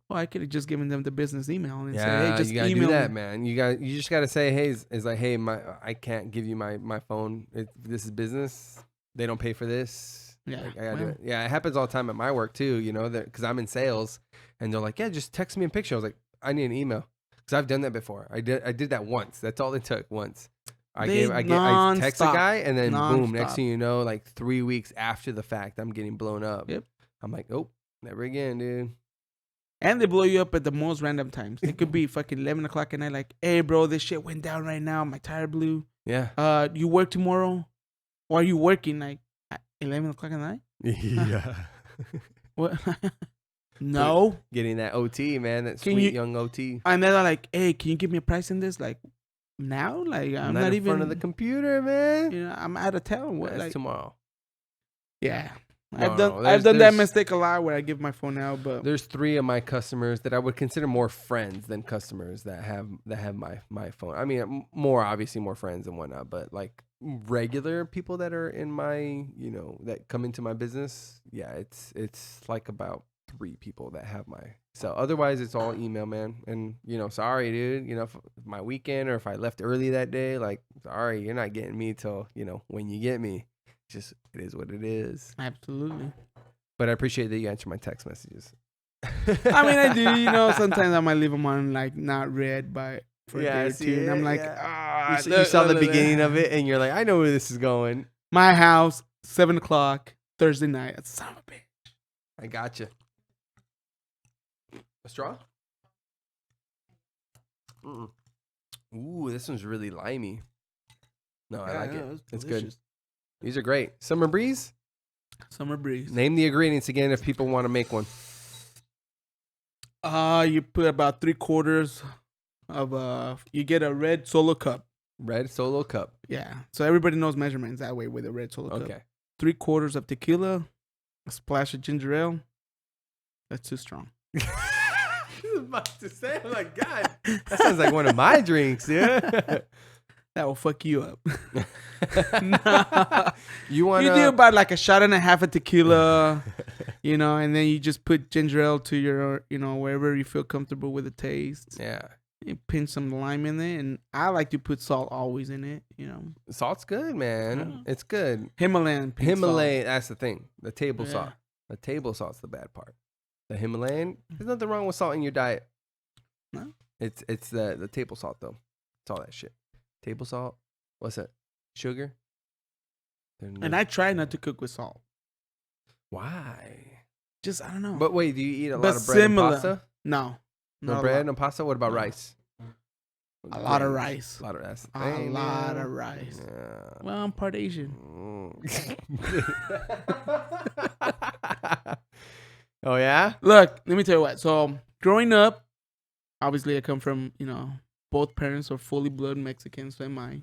oh, I could have just given them the business email and say, hey, just you gotta email do that, me. man. You just gotta say, hey, it's like, hey, I can't give you my phone. This is business. They don't pay for this. Yeah, Like, I gotta do it. Yeah, it happens all the time at my work too. You know, because I'm in sales, and they're like, yeah, just text me a picture. I was like, I need an email because I've done that before. I did that once. That's all it took once. I text a guy, and then boom, next thing you know, like 3 weeks after the fact, I'm getting blown up. Yep. I'm like, oh, never again, dude. And they blow you up at the most random times. It could be fucking 11 o'clock at night, like, hey, bro, this shit went down right now. My tire blew. Yeah. You work tomorrow? Or are you working like at 11 o'clock at night? Yeah. What? No. Getting that OT, man. That Can sweet you- young OT. And then they're like, hey, can you give me a price in this? Like, now? Like, I'm not in even. front of the computer, man. You know, I'm out of town. What? That's Like, tomorrow. yeah. No, I've done that there's- mistake a lot where I give my phone out, but There's 3 of my customers that I would consider more friends than customers that have my phone. I mean, obviously more friends and whatnot, but like regular people that are in my, that come into my business. Yeah, it's like about 3 people that have my. So otherwise, it's all email, man. And sorry, dude. If my weekend or if I left early that day, like, sorry, you're not getting me till when you get me. Just it is what it is. absolutely. But I appreciate that you answer my text messages. I mean, I do. Sometimes I might leave them on like not read for a day or two, and I'm like, you saw the beginning of it, and you're like, I know where this is going. My house, 7 o'clock Thursday night. That's son of a bitch. I gotcha. A straw? Mm-mm. Ooh, this one's really limey. No, I like it. It's good. These are great. Summer Breeze? Summer Breeze. Name the ingredients again if people want to make one. You put about 3/4 of you get a red Solo cup. Red Solo cup. Yeah. So everybody knows measurements that way with a red Solo cup. Okay. 3/4 of tequila, a splash of ginger ale. That's too strong. I was about to say, I'm like, God, that sounds like one of my drinks, dude. That will fuck you up. Nah. You want You do about like a shot and a half of tequila, and then you just put ginger ale to your, wherever you feel comfortable with the taste. Yeah. You pinch some lime in there, and I like to put salt always in it, Salt's good, man. Yeah. It's good. Himalayan pink Himalayan, that's the thing. The table Yeah. salt. The table salt's the bad part. The Himalayan, there's nothing wrong with salt in your diet. No. It's the table salt though. It's all that shit. Table salt. What's that? Sugar. And I try not to cook with salt. Why? Just, I don't know. But wait, do you eat a But lot of bread similar. and pasta? No. No not bread a and pasta? What about No. rice? lot. A lot of Grains. rice. A lot of rice. A Dang, lot man. of rice. Yeah. Well, I'm part Asian. Oh yeah? Look, let me tell you what. So, growing up, obviously I come from, both parents are fully blood Mexicans, so am I.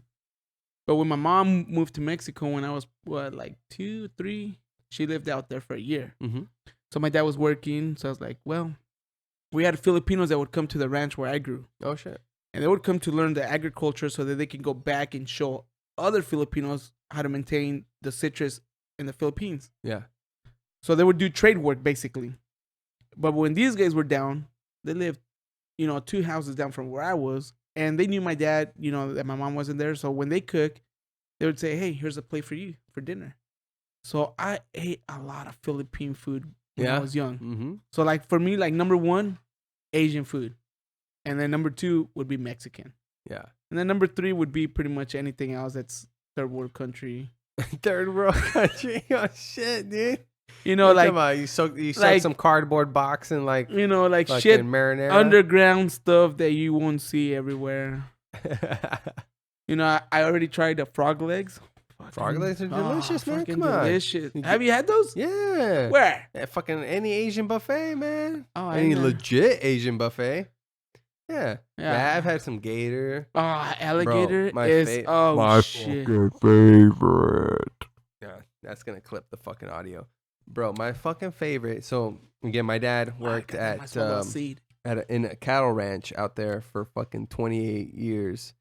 But when my mom moved to Mexico when I was, like 2, 3, she lived out there for a year. Mm-hmm. So my dad was working, so I was like, well, we had Filipinos that would come to the ranch where I grew. Oh shit. And they would come to learn the agriculture so that they can go back and show other Filipinos how to maintain the citrus in the Philippines. Yeah. So they would do trade work, basically. But when these guys were down, they lived, 2 houses down from where I was. And they knew my dad, that my mom wasn't there. So when they cook, they would say, hey, here's a plate for you for dinner. So I ate a lot of Philippine food when I was young. Mm-hmm. So like for me, like number 1, Asian food. And then number 2 would be Mexican. Yeah. And then number 3 would be pretty much anything else that's third world country. Third world country. Oh shit, dude. Like you soak like- some cardboard box and like like fucking shit marinara. underground stuff that you won't see everywhere. I already tried the frog legs. Frog legs are delicious, man. fucking Come on. delicious. You Have you had those? Yeah. Where? At fucking any Asian buffet, man. Oh, Any know. legit Asian buffet. Yeah. Yeah. Yeah, I've had some gator. Alligator my is shit. favorite. Yeah, that's gonna clip the fucking audio. Bro, my fucking favorite. So again, my dad worked in a cattle ranch out there for fucking 28 years.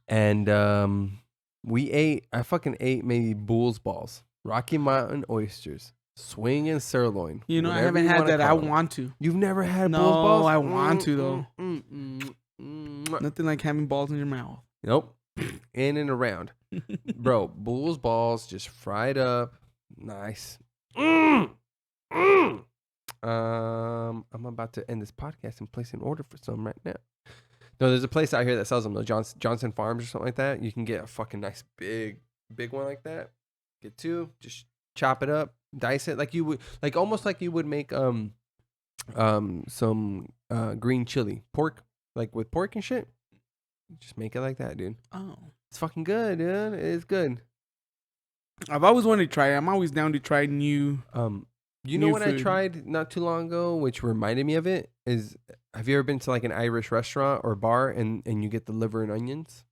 And I fucking ate maybe bull's balls, Rocky Mountain oysters. Swinging sirloin. You know, I whatever haven't you had wanna that. I call 'em. want to. You've never had No, bull's balls? I want to, though. Nope. Nothing like having balls in your mouth. In and around. Bro, bull's balls just fried up. Nice. I'm about to end this podcast and place an order for some right now. No, there's a place out here that sells them, though. Johnson Farms or something like that. You can get a fucking nice big one like that. Get 2, just chop it up, dice it like you would, like almost like you would make some green chili pork, like with pork and shit. Just make it like that, dude. Oh. It's fucking good, dude. It's good. I've always wanted to try it. I'm always down to try new. You know New what I food. tried not too long ago, which reminded me of it, is have you ever been to like an Irish restaurant or bar and you get the liver and onions?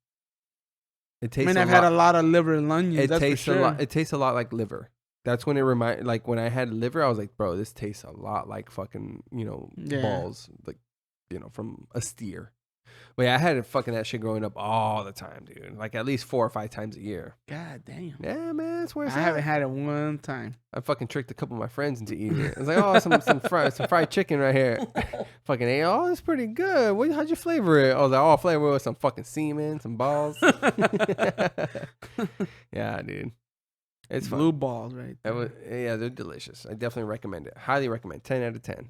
It I tastes mean, a I've lot. had a lot of liver and onions. It That's tastes for sure. a lot. It tastes a lot like liver. That's when like when I had liver, I was like, bro, this tastes a lot like fucking, Yeah. balls, like, from a steer. Wait, I had fucking that shit growing up all the time, dude. Like at least 4 or 5 times a year. God damn. Yeah, man, that's where I it's at. haven't had it one time. I fucking tricked a couple of my friends into eating it. I was like, oh, some fried chicken right here. Fucking, hey, oh, it's pretty good. How'd you flavor it? I was like, oh, I flavor it with some fucking semen, some balls. Yeah, dude. It's fun. Blue balls, right? Yeah, they're delicious. I definitely recommend it. Highly recommend. 10 out of 10.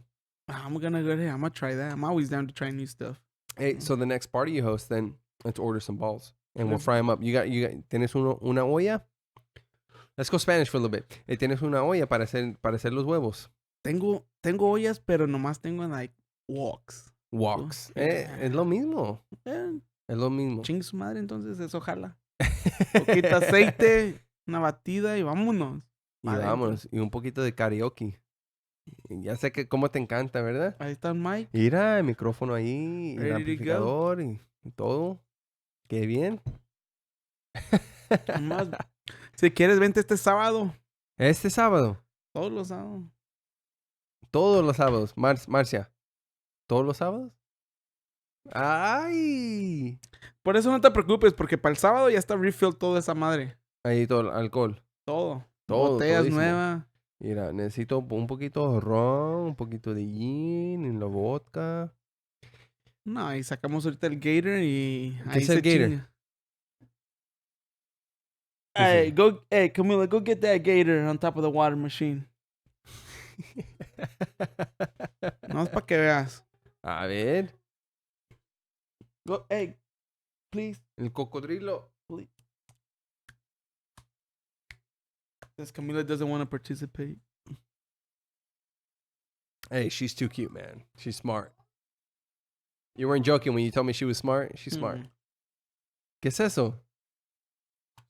I'm gonna go there. I'm gonna try that. I'm always down to try new stuff. Hey, so the next party you host, then let's order some balls and we'll Okay. fry them up. You got. ¿Tienes una olla? Let's go Spanish for a little bit. ¿Tienes una olla para hacer los huevos? Tengo ollas, pero nomás tengo like woks. Woks. Yeah. Es lo mismo. Eh, Es lo mismo. Chingue su madre, entonces eso jala. Poquito aceite, una batida y vámonos. Y Adentro. vámonos. Y un poquito de karaoke. Ya sé que cómo te encanta, ¿verdad? Ahí está el mic. Mira, el micrófono ahí, el Ready to amplificador y todo. Qué bien. Nomás, si quieres, vente este sábado. Este sábado. Todos los sábados. Todos los sábados. Marcia. ¿Todos los sábados? ¡Ay! Por eso no te preocupes, porque para el sábado ya está refill toda esa madre. Ahí todo el alcohol. Todo. Todo, Botellas todísimo. nuevas. Mira, necesito un poquito de ron, un poquito de gin, en la vodka. No, y sacamos ahorita el Gator y ¿Qué ahí es el se Gator? chinga. ¿Qué es Hey, Camila, go get that Gator on top of the water machine. No es para que veas. A ver, Go, hey, please. el cocodrilo. Because Camila doesn't want to participate. Hey, she's too cute, man. She's smart. You weren't joking when you told me she was smart. She's smart. Mm. ¿Qué es eso?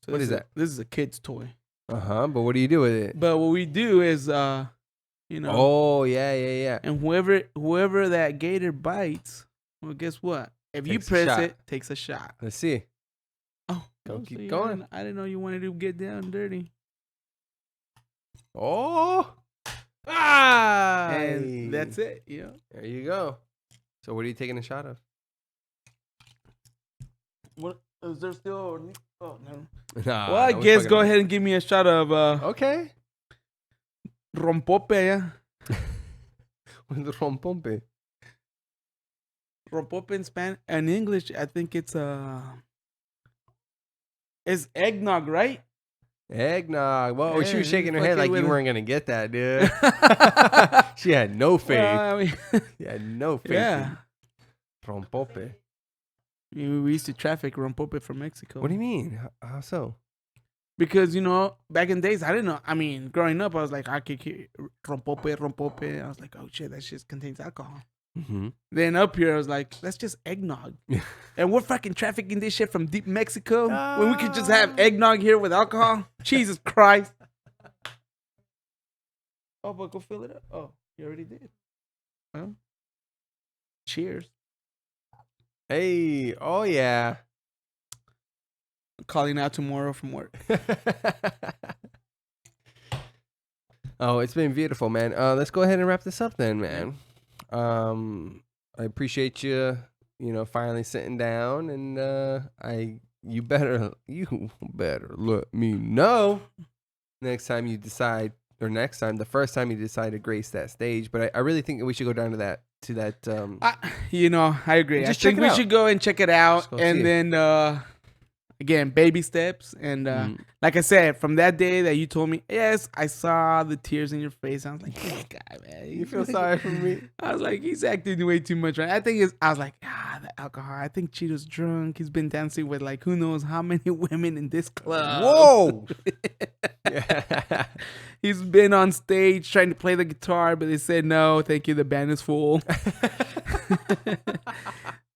So What this is that? This is a kid's toy. Uh-huh, but what do you do with it? But what we do is, you know, Oh, yeah. and whoever that Gator bites, well, guess what? If you Takes a press shot. it, takes a shot. Let's see. Oh, Go, so keep you going. I didn't know you wanted to get down dirty. Oh! Ah! And that's it. Yeah. There you go. So what are you taking a shot of? What is there still? Oh no. Nah, Well, I was guess fucking go around. ahead and give me a shot of Okay. rompope. Yeah. With rompompe. Rompope in Spanish and English. I think it's eggnog, right? Eggnog. Whoa, she was Yeah, shaking her fuck head it like with you it. weren't going to get that, dude. She had no faith. Well, I mean, She had no faith. yeah. in Rompope. We used to traffic rompope from Mexico. What do you mean? How so? Because, you know, back in days, I didn't know. I mean, growing up, I was like, okay, rompope. I was like, oh, shit, that shit contains alcohol. Mm-hmm. Then up here, I was like, that's just eggnog. And we're fucking trafficking this shit from deep Mexico when we could just have eggnog here with alcohol. Jesus Christ. Oh, but go fill it up. Oh, you already did. Well, cheers. Hey, oh yeah. Calling out tomorrow from work. Oh, it's been beautiful, man. Let's go ahead and wrap this up then, man. I appreciate you, finally sitting down, and you better let me know next time you decide or next time, the first time you decide to grace that stage. But I really think we should go down to that. I agree. Just I check think it we out. should go and check it out, Just go see and it. then again, baby steps. And like I said, from that day that you told me, yes, I saw the tears in your face. I was like, this guy, man, You feel sorry for me? I was like, he's acting way too much. Right? I was like, the alcohol. I think Cheeto's drunk. He's been dancing with like who knows how many women in this club. Whoa! Yeah. He's been on stage trying to play the guitar, but they said no, thank you. The band is full.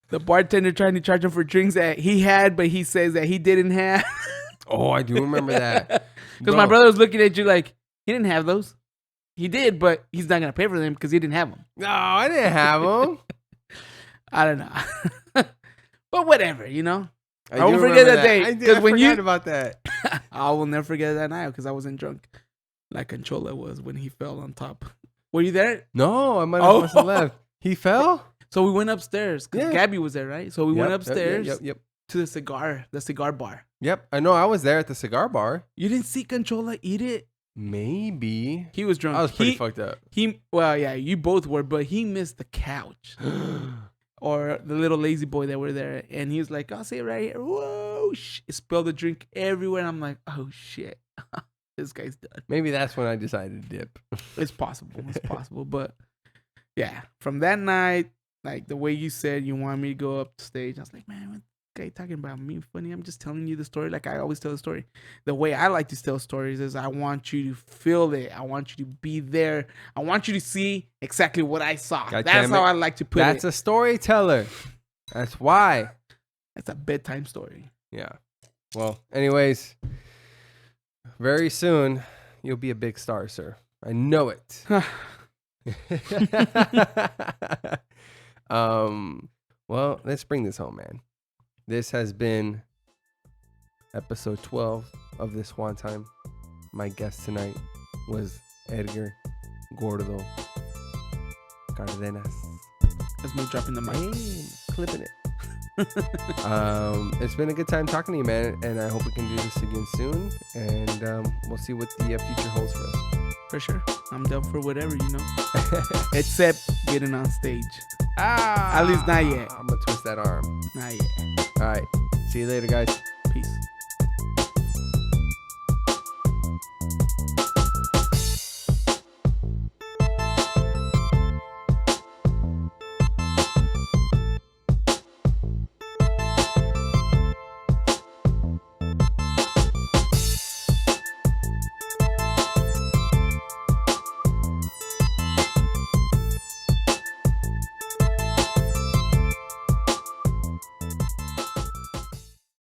The bartender trying to charge him for drinks that he had, but he says that he didn't have. Oh, I do remember that. Because my brother was looking at you like, he didn't have those. He did, but he's not going to pay for them because he didn't have them. No, I didn't have them. I don't know. But whatever, you know. I do won't forget remember that day. I Because when you, forgot about that. I will never forget that night because I wasn't drunk like Conchola was when he fell on top. Were you there? No, I might Oh. have left. He fell? So we went upstairs because Yeah. Gabby was there, right? So we went upstairs Yep. to the cigar bar. Yep. I know. I was there at the cigar bar. You didn't see Conchola eat it? Maybe. He was drunk. I was pretty fucked up. Well, yeah, you both were, but he missed the couch or the little lazy boy that were there, and he was like, "I'll say it right here." Whoa! Spilled the drink everywhere. I'm like, "Oh shit, this guy's done." Maybe that's when I decided to dip. It's possible. It's possible, but yeah, from that night, like the way you said you want me to go up stage, I was like, "Man, what guy talking about me funny? I'm just telling you the story like I always tell the story. The way I like to tell stories is I want you to feel it. I want you to be there. I want you to see exactly what I saw. God That's damn it. how I like to put That's it. a storyteller. That's why. That's a bedtime story. Yeah. Well, anyways, very soon you'll be a big star, sir. I know it. Well, let's bring this home, man. This has been episode 12 of This One Time. My guest tonight was Edgar, Gordo, Cardenas. That's me dropping the mic. Hey, clipping it. It's been a good time talking to you, man, and I hope we can do this again soon. And we'll see what the future holds for us. For sure. I'm down for whatever, you know. Except getting on stage. At least not yet. I'm gonna twist that arm. Not yet. All right. See you later, guys.